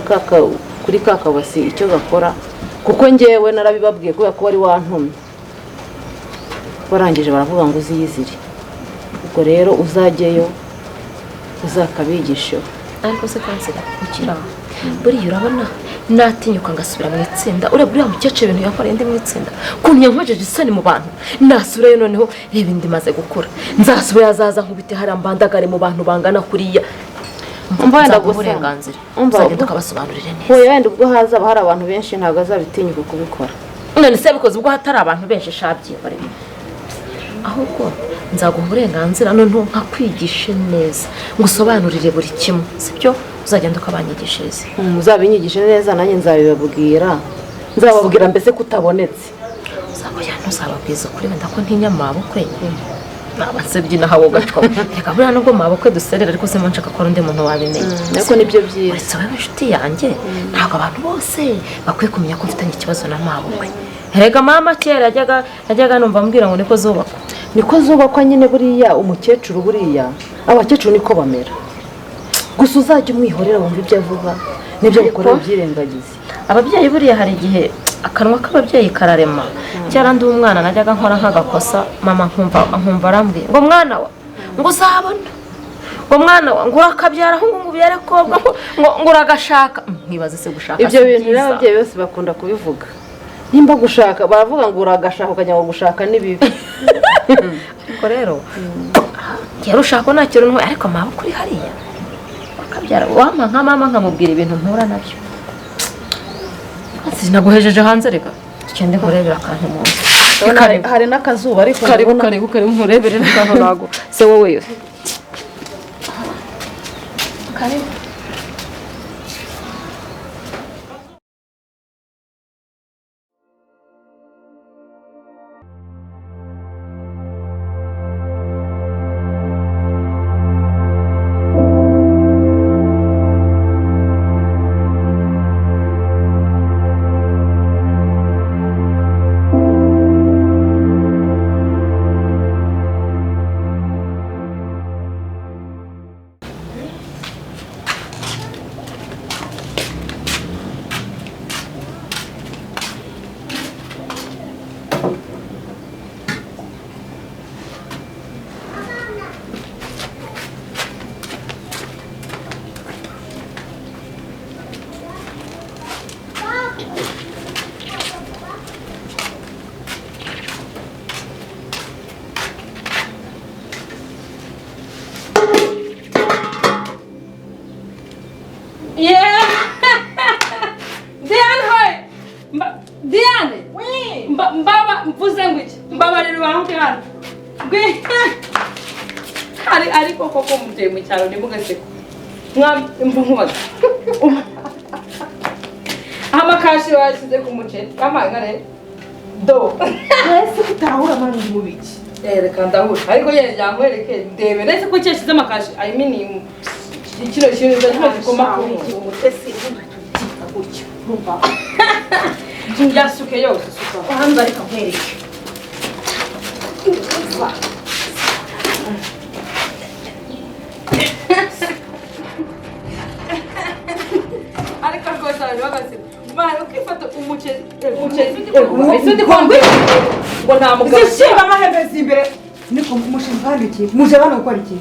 kuri kakabasi icyo gakora kuko ngewe narabibabwiye kubera ko wari wantumye warangije baravuga ngo uziyizire ubwo rero uzajyeyo uzakabigisheho ariko se kanseri ukira buriya urabona natinyuka ngasubira mu itsinda ureba uriya mukecuru ibintu yakoreye ndi mu itsinda kuntu yankojeje isoni mu bantu nasubirayo noneho reba indi maze gukura nzasubira azaza nkubite hariya mbandagare mu bantu bangana kuriya wenda gusa uburenganzira uzagenda ukabasobanurire neza wenda ubwo hazaba hari abantu benshi ntabwo azabitinyuka kubikora none se yabikoze ubwo hatari abantu benshi shabyihore ahubwo nzaguha uburenganzira noneho nkakwigishe neza ngusobanurire buri kimwe sibyo uzagenda ukabanyigishiriza uzabinyigishe neza nanjye nzabibabwira nzababwira mbese kutabonetse uzababwiza ukuri wenda ko ntinya mabukwe nabasebye nahawo gacwa reka buriya nubwo mabukwe duserera ariko se nshaka ko undi muntu wabimenye ariko nibyo byiza uretse wowe inshuti yanjye ntabwo abantu bose bakwiye kumenya ko mfitanye ikibazo na mabukwe erega mama kera yajyaga numva ambwira ngo niko zubakwa nyine buriya umukecuru buriya abakecuru niko bamera gusa uzajya umwihorera wumva ibyo avuga n'ibyo gukora byirengagiza ababyeyi buriya hari igihe akanwa k'ababyeyi kararema cyara ndi umwana najyaga nkora nk'agakosa mama nkumva arambwiye ngo mwana wa ngo uzabona ngo mwana wa ngo urakabyara aho ngo ubyare kobwa ngo uragashaka nkibaze se gushaka ibyo bintu rero ababyeyi bose bakunda kubivuga nimba gushaka baravuga ngo uragashaka ukajya ngo gushaka ni bibi ariko rero kera ushaka nta kintu ntwaye ariko mabukwe uri hariya akabyara wampa nka mama nkamubwira ibintu mpura nabyo sinaguhejeje hanze reka tugende nkurebera akantu mu nzu hari n'akazuba ariko karibu nkurebere n'akantu nago se wowe karibu ariko koko mutuye mu cyaro ntimugaseko nkubaza amakashi washyize ku muceri kamaga rero do ese kutahura mani mu biki reka ndahura ariko yene ryamwereke ndebe ndetse ko cyashyize amakashi ayiminimu ikiro kintu kino gikoma ku umutesi n'ututika gutyo numva yasuke yose suka hanze ariko nkwereke ariko rwose abantu bagasira bari ukifata umuceri ese kwambira ngo nta mugabo zishyira amahembezi imbere niko mushimbanikiye muje bano gukora iki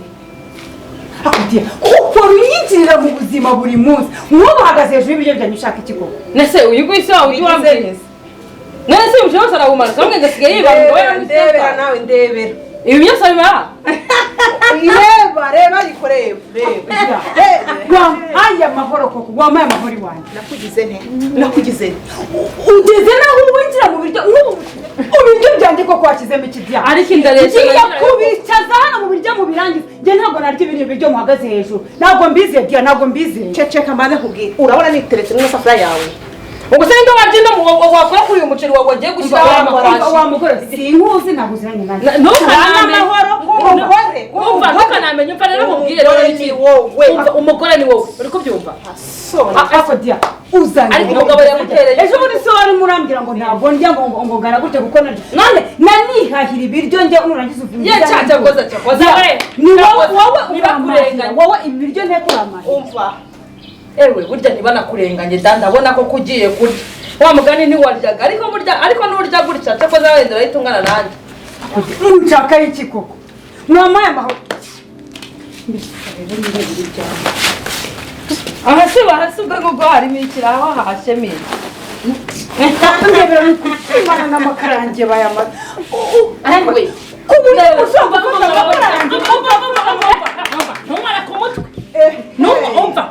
akutiye kuko runyinjirira mu buzima buri munsi mwo bahagaze hejuru y'ibyo byanyu ushaka ikigo nese uyu gwise wawe ugiye nese uyu cyose arahumana samwe ngasigaye yibanga ndebera nawe ndebera ibi byose bimara reba ariko reba aya mahoro koko wamaye amahoro iwanjye nakugize ugeze naho winjira mu biryo ubiryo byanjye koko washyizemo ikibya ariko indareshya ngiye kubicaza hano mu biryo mu birangiza njye ntabwo narya ibintu biryo muhagaze hejuru ntabwo mbizeye bya ntabwo mbizeye ceceka mbanze nkubwire urabona niteretse n'isafuriya yawe ubwo se ndo wagenda wakora kuri uyu muceri wawe wagiye gushyiraho amafashi wa mugore sinkuzi ntabwo uziranye nanjye ntukanamahoro umva ntukanamenye umva rero mubwire rero iki wowe umugore ni wowe uri kubyumva ako dia uzanye ariko umugabo yamutereye ejo muri so wari murambwira ngo ntabwo ndya ngo ngana gute kuko none nanihahira ibiryo njye unurangiza uvuye ye cyakoza ni wowe nibakurenganya wowe ibiryo ntekuramaye umva ewe burya ntibanakurenganye ndabona ko kugiye kurya wa mugani ntiwaryaga ariko n'urya gutya cyakoza wenda urahita ungana nanjye nshaka iki koko mwamaye amahoro ahasi ubwo ngubwo harimo ikiraho hahashemeye ndebera n'imana n'amakarange bayamaze anyway kubura usumba n'amakarange ntumara ku mutwe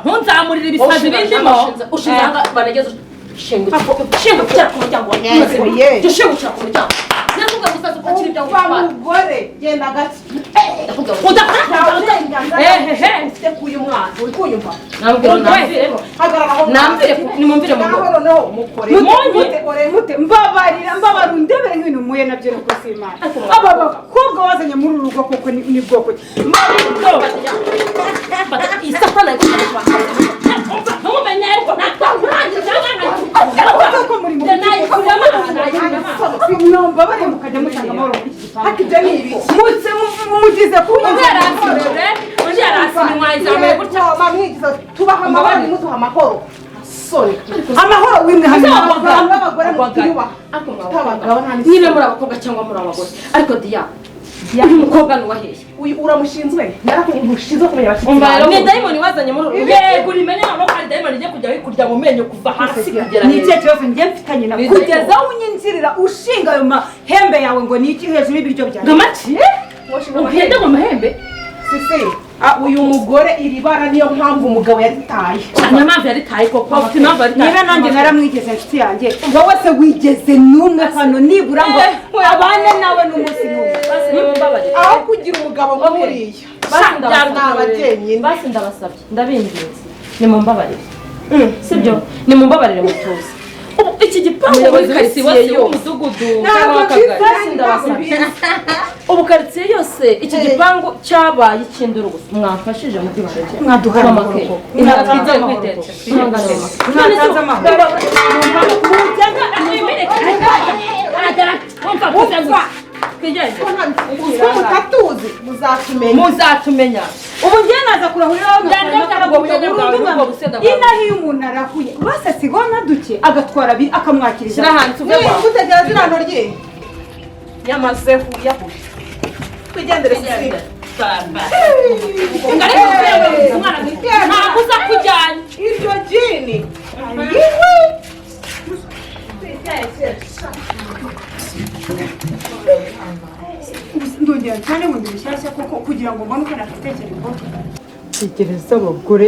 ntunzamurire ibisazi bindimo ushinga banageze shingukira ku muryango wawe shingukira ku muryango nyavuga gusaza ukakira ibyawe wa mugore genda gake ufite kuyu mwana uri kunyumva nimumvire mbabarira ndebere nk'ibintu muye nabyo nuko si imana aba bakobwa wazanye muri uru rugo koko ni bwoko isafana ntumenye ariko mbabarira mukajya mutanga amahoro muri iki gipangu hakibyo ni ibi mugize tubaha amahoro nimutuha amahoro amahoro wimwe niba muri abakobwa cyangwa muri abagore ariko diya uyu mukobwa ni uwaheye uramushinzwe narakumushinzwe kumenya ni dayimoni wazanye muri uru yego urimenye noneho ko ari dayimoni igiye kujya wikurya mu menyo kuva hasi kugera ni icyo kibazo njye mfitanye nawe kugeza aho unyinjirira ushinga ayo mahembe yawe ngo ni iki hejuru y'ibiryo byanjye ngamaki uhende mu mahembe sisi uyu mugore iri bara niyo mpamvu umugabo yaritaye niyo mpamvu yaritaye koko ufite impamvu yaritaye niba nanjye naramwigeze inshuti yanjye wowe se wigeze n'umwe hano nibura ngo abane nawe n'umunsi n'umwe aho kugira umugabo ngo buriya basi ndabasabye ndabinginze nimumbabarire sibyo nimumbabarire mutuze iki gipangu muri karitsiye y'umudugudu w'akagari ndabasabye ubu karitsiye yose iki gipangu cyabaye ikindura gusa mwafashije mu gihe mwaduhaye amahoro muzatumenya ubu ngiye naza kurahuriraho inaha iyo umuntu arahuye bose sigaho na duke agatwara abiri akamwakiriza gutegera zirano rye yamaze huyahuye twigendere sisi ntabwo uza kujyana iryo jini ndongera cyane mu bintu bishyashya koko kugira ngo mbone uko natekereza tekereza abagore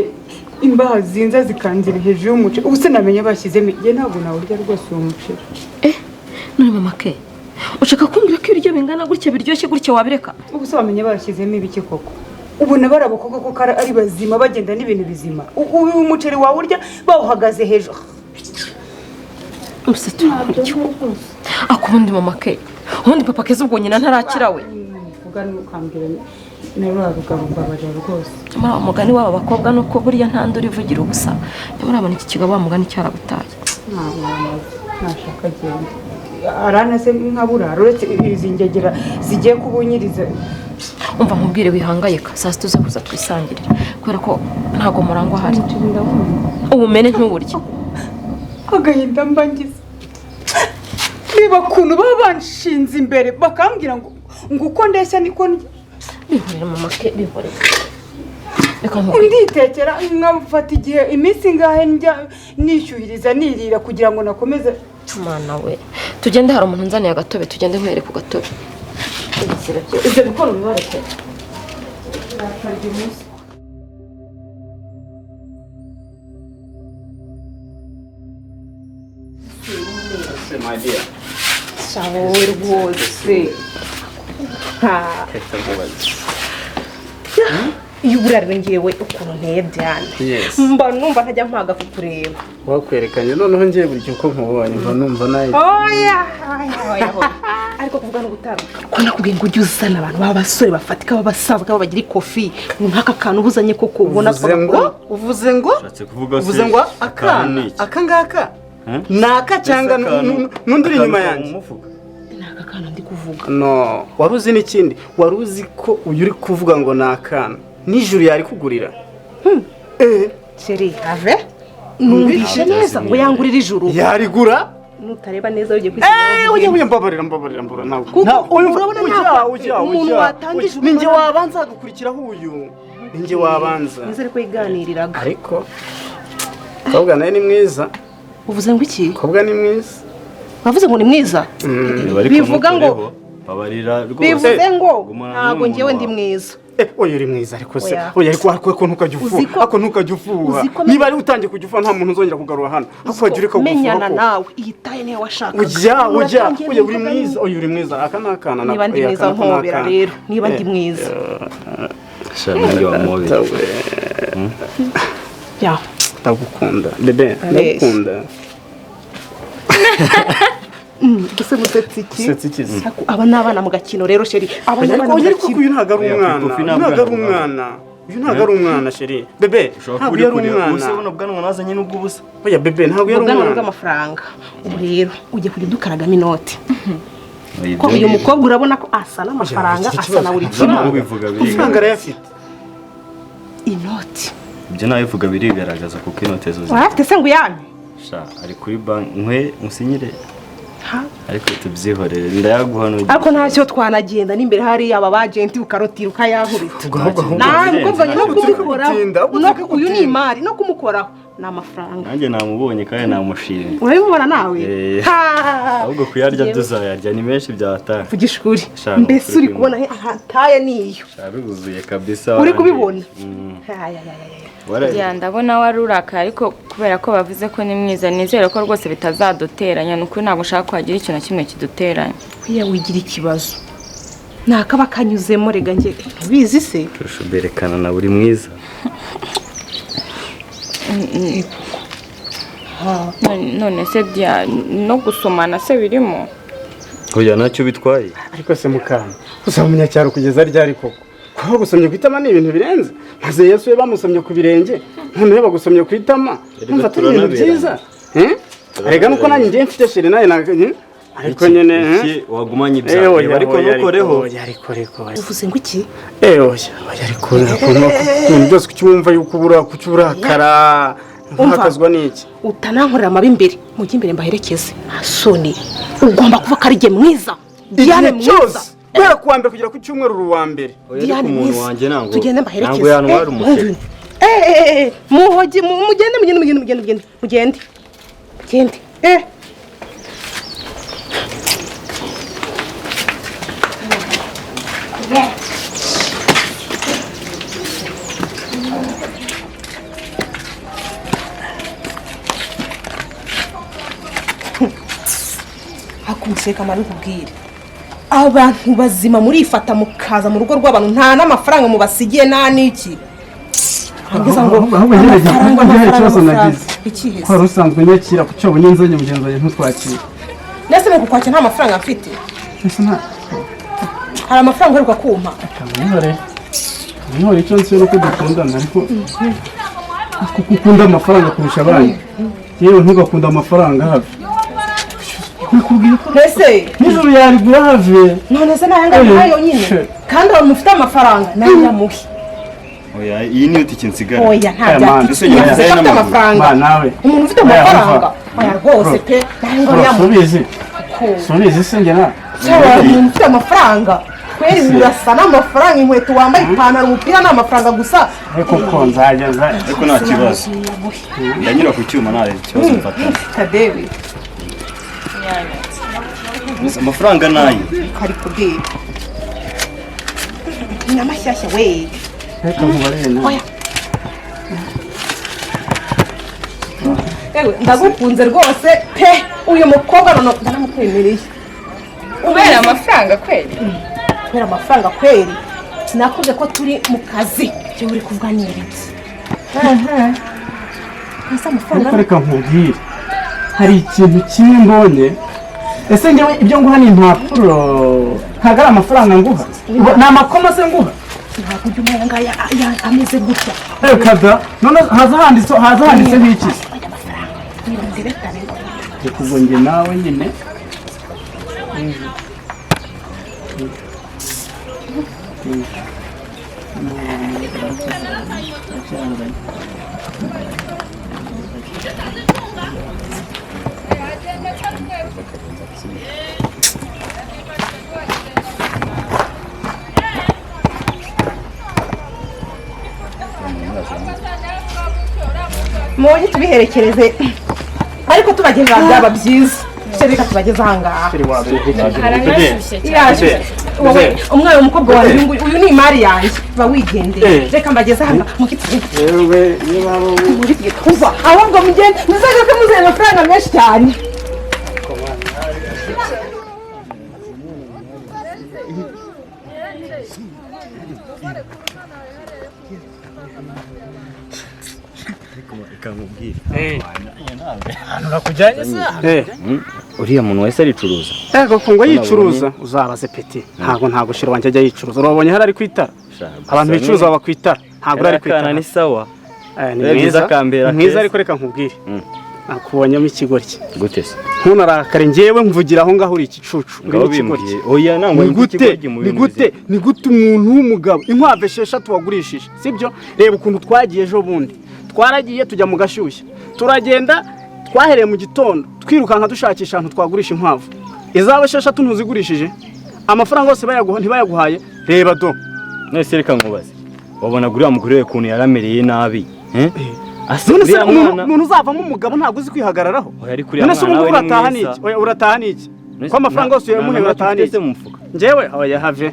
imbaha zinza zikanzira hejuru y'umuceri ubu se namenye bashyizemo igihe ntabwo nawurya rwose uwo muceri none mama ke ushaka kumbwira ko ibiryo bingana gutya biryoshye gutya wabireka ubu se wamenye barashyizemo ibiki koko ubona bari abakobwa koko ari bazima bagenda n'ibintu bizima uyu muceri wawurya bawuhagaze hejuru gusa turabyo akubundi mama ke ubundi papa keza ubwo nyina ntarakira we ugana ukambwira nawe rugabo mbabarira rwose muri mugani w'aba bakobwa nuko buriya nta nduri ivugira ubusa nyamara abona iki kigabo mugani cyaragutaye ntashaka agenda aranase nk'aburara uretse izi ngegera zigiye kubunyiriza umva nkubwire wihangayika saa sita uze kuza twisangirira kubera ko ntago murangwa hari ubumene ntuburye agahinda mbangiza niba kuntu baba banshinze imbere bakambwira ngo uko ndeshya niko ndya bihorera mama ke bihorera nditekera nkafata igihe iminsi ngahe njya nishyuhiriza nirira kugira ngo nakomeze mwana we tugende hari umuntu nzaniye agatobe tugende nkwere ku gatobe ibyo bikora bibareke my dear. Sawowe rwose. Iyo urarira ngewe ukuntu nteye byane. Mba numva ntajya mpaga kukureba. Wakwerekanye noneho ngiye buri uko nkubonye mba numva nayo. Oya. Ariko kuvuga no gutaruka. Ko nakubwiye ngo ujye uzana abantu b'abasore bafatika b'abasaza kaba bagira ikofi. Nkaka kantu ubuzanye koko ubona ko uvuze ngo akangaka. Naka cyangwa n'unduri inyuma yanjye. Naka kana ndi kuvuga. No, waruzi n'ikindi. Waruzi ko uyu uri kuvuga ngo nakana. Nijuru yari kugurira. Chérie, ave? Numvise neza ngo yangurira ijuru. Yarigura? Nutareba neza uje kwisiga. Oya mbabarira nawe. Ujya. Umuntu watangije ninjye wabanza gukurikiraho uyu. Ninjye wabanza. Nizere ko yiganiriraga. Ariko kobwa naye ni mwiza. Uvuze ngo iki? Kobwa ni mwiza. Bavuze ngo ni mwiza? Bivuga ngo babarira rwose. Bivuze ngo ntago ngewe ndi mwiza. Oya uri mwiza ariko se. Oya ariko ko ntukajya ufuha. Ako ntukajya ufuha. Niba ari utangiye kujya ufuha nta muntu uzongera kugarura hano. Ako wajya ureka gufuha. Menyana nawe. Iyitaye niyo washaka. Ujya. Oya uri mwiza. Oya uri mwiza. Aka nakana. Niba ndi mwiza nkobera rero. Niba ndi mwiza. Shanange wa mobi. Ya. Ndagukunda. Bebe, ndagukunda. Gise mutetsi iki? Setsi kizi. Aba nabana mu gakino rero sheri. Abana ariko uyu ntago ari umwana. Uyu ntago ari umwana sheri. Bebe, ntago yari umwana. Use buno bwanwa nazanye nubwo busa. Oya bebe, ntago yari umwana. Ubwanwa bw'amafaranga. Ubu rero ujye kujya dukaragamo inoti. Ko uyu mukobwa urabona ko asa n'amafaranga asa na buri kimwe. Amafaranga arayafite. Inoti. Ibyo nawe bivuga birigaragaza kuko inote zo. Warafite se ngo yane? Sha ari kuri bank nkwe musinyire. Ariko tubyihorere ndayaguha no. Ariko ntacyo twanagenda n'imbere hari aba bagenti ukarotira ukayahurita. Ntabwo mvanye no kumukora. No uyu ni imari no kumukoraho n'amafaranga. Nanjye namubonye kandi namushimye. Urabibona nawe? Ahubwo kuyarya duzayarya ni menshi byataka. Vugisha ukuri. Mbese uri kubona ataye niyo. Shabibuzuye kabisa. Uri kubibona? Ya ndabona wari urakaye ariko kubera ko bavuze ko ni mwiza nizere ko rwose bitazaduteranya nuko ntabwo ushaka kwagira ikintu kimwe kiduteranya. Kwiya wigira ikibazo. Nakaba kanyuzemo rega nge bizi se. Turushuberekana na buri mwiza. None se bya no gusomana se birimo. Oya nacyo bitwaye. Ariko se mukana. Uzamenya cyaro kugeza ryari koko. Ko gusomye kwitama ni ibintu birenze. Maze Yesu ye bamusomye ku birenge. None bagusomye kwitama. Numva turi ibintu byiza. Arega nuko nanjye ngiye mfite sheri naye ariko nyene wagumanye ibyawe ariko nukoreho. Ariko uvuze ngo iki? Oya ariko no byose kucyumva yuko kucurakara. Nkakazwa niki? Utanankorera amabi imbere. Mujye imbere mbaherekeze. Asoni. Ugomba kuva karige mwiza. Diane mwiza. Bera kuwambere kugira ku cyumweru ruwambere. Diane mwiza. Tugende mbaherekeze. Ntabwo yanwara umusheri. Muhogi mugende. Hakumuseka mari kubwira. Abantu bazima murifata mukaza mu rugo rw'abantu nta n'amafaranga mubasigiye nta niki. Kwa rusanzwe nyakira ku cyobo nyinzanye mugenzanye ntutwakira. Nese no kukwakira nta mafaranga mfite. Hari amafaranga aruka kumpa. None icyo nse no kudukundana ariko ukunda amafaranga kurusha abandi. Yewe ntugakunda amafaranga hafi. Ese nijoro yarigura have. None se nayanga nayo nyine. Kandi abantu mufite amafaranga nayamuhe. Oya iyi ni uti kinsigara. Oya ntajya. Ufite amafaranga. Nawe. Umuntu ufite amafaranga. Oya rwose pe. Subizi se ngena. Cyangwa umuntu ufite amafaranga. Kweri urasa n'amafaranga inkweto wambaye ipantaro umupira n'amafaranga gusa. Ariko ko nzajya ariko nta kibazo. Ndanyura ku cyuma nta kibazo mfata. Kadewe. amafaranga nayo kari kubwira nyamashyashya we reka nkubarire nawe oya ewe ndagukunze rwose pe uyu mukobwa nono ndaramukwemereye kubera amafaranga kweli kubera amafaranga kweli sinakuze ko turi mu kazi cyo uri kuvuga n'ibiki asa amafaranga ariko reka nkubwire hari ikintu kimwe mbonye ese ngewe ibyo nguha ni impapuro ntabwo ari amafaranga nguha ni amakoma se nguha ntabwo ujya umenya ngaya ameze gutya reka da none haza handitse nk'iki reka ubwo njye nawe nyine mubonye tubiherekereze ariko tubageza byaba byiza reka tubageze ahangaha wowe umwana w'umukobwa wawe uyu ni imari yanjye ba wigendeye reka mbageze ahangaha kuva ahubwo mugende muzagaruke muzanye amafaranga menshi cyane uriya muntu wese aricuruza yego ko ngo yicuruza uzabaze peti ntago shira wanjye ajya yicuruza urabonye hari ari kwitara abantu bicuruza baba kwitara ntago ari kwitara ni sawa ni mwiza ariko reka nkubwire nakubonyemo ikigoryi gute se ntunarakare njyewe mvugira aho ngaho uri igicucu ngabimbiye oya nangwa ni gute umuntu w'umugabo inkwavu 6 wagurishije sibyo reba ukuntu twagiye ejo bundi twaragiye tujya mu gashyushya turagenda twahereye mu gitondo twirukanka dushakisha ahantu twagurisha inkwavu izaba 6 ntuzigurishije amafaranga yose ntibayaguhaye reba do nese reka nkubaze wabona guriya mugore we kuntu yaramereye nabi umuntu uzavamo umugabo ntabwo uzi kwihagararaho none se ubu urataha n'iki ko amafaranga yose yamuhe urataha n'iki njyewe oya have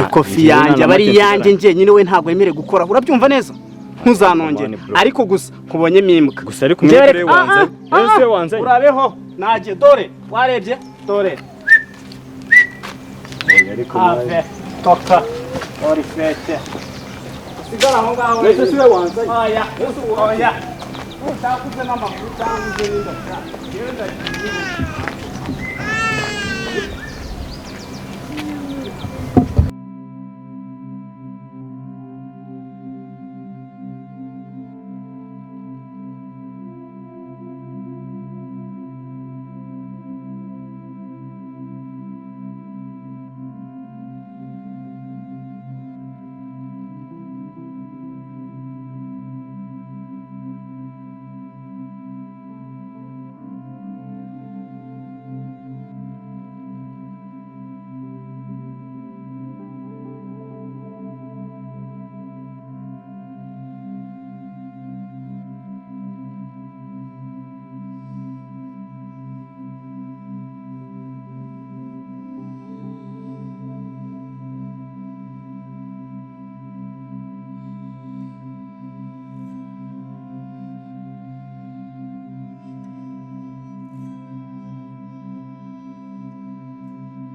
ikofi yanjye aba ari yanjye njye nyine we ntabwo yemerewe gukora urabyumva neza ntuzanongere ariko gusa nkubonyemo imbwa gusa ariko umugore wanzanye urabeho nagiye dore warebye dore have toka ori fete sigara aho ngaho ese siwe wanzanye oya utakuze n'amakuru cyangwa ibyo n'inda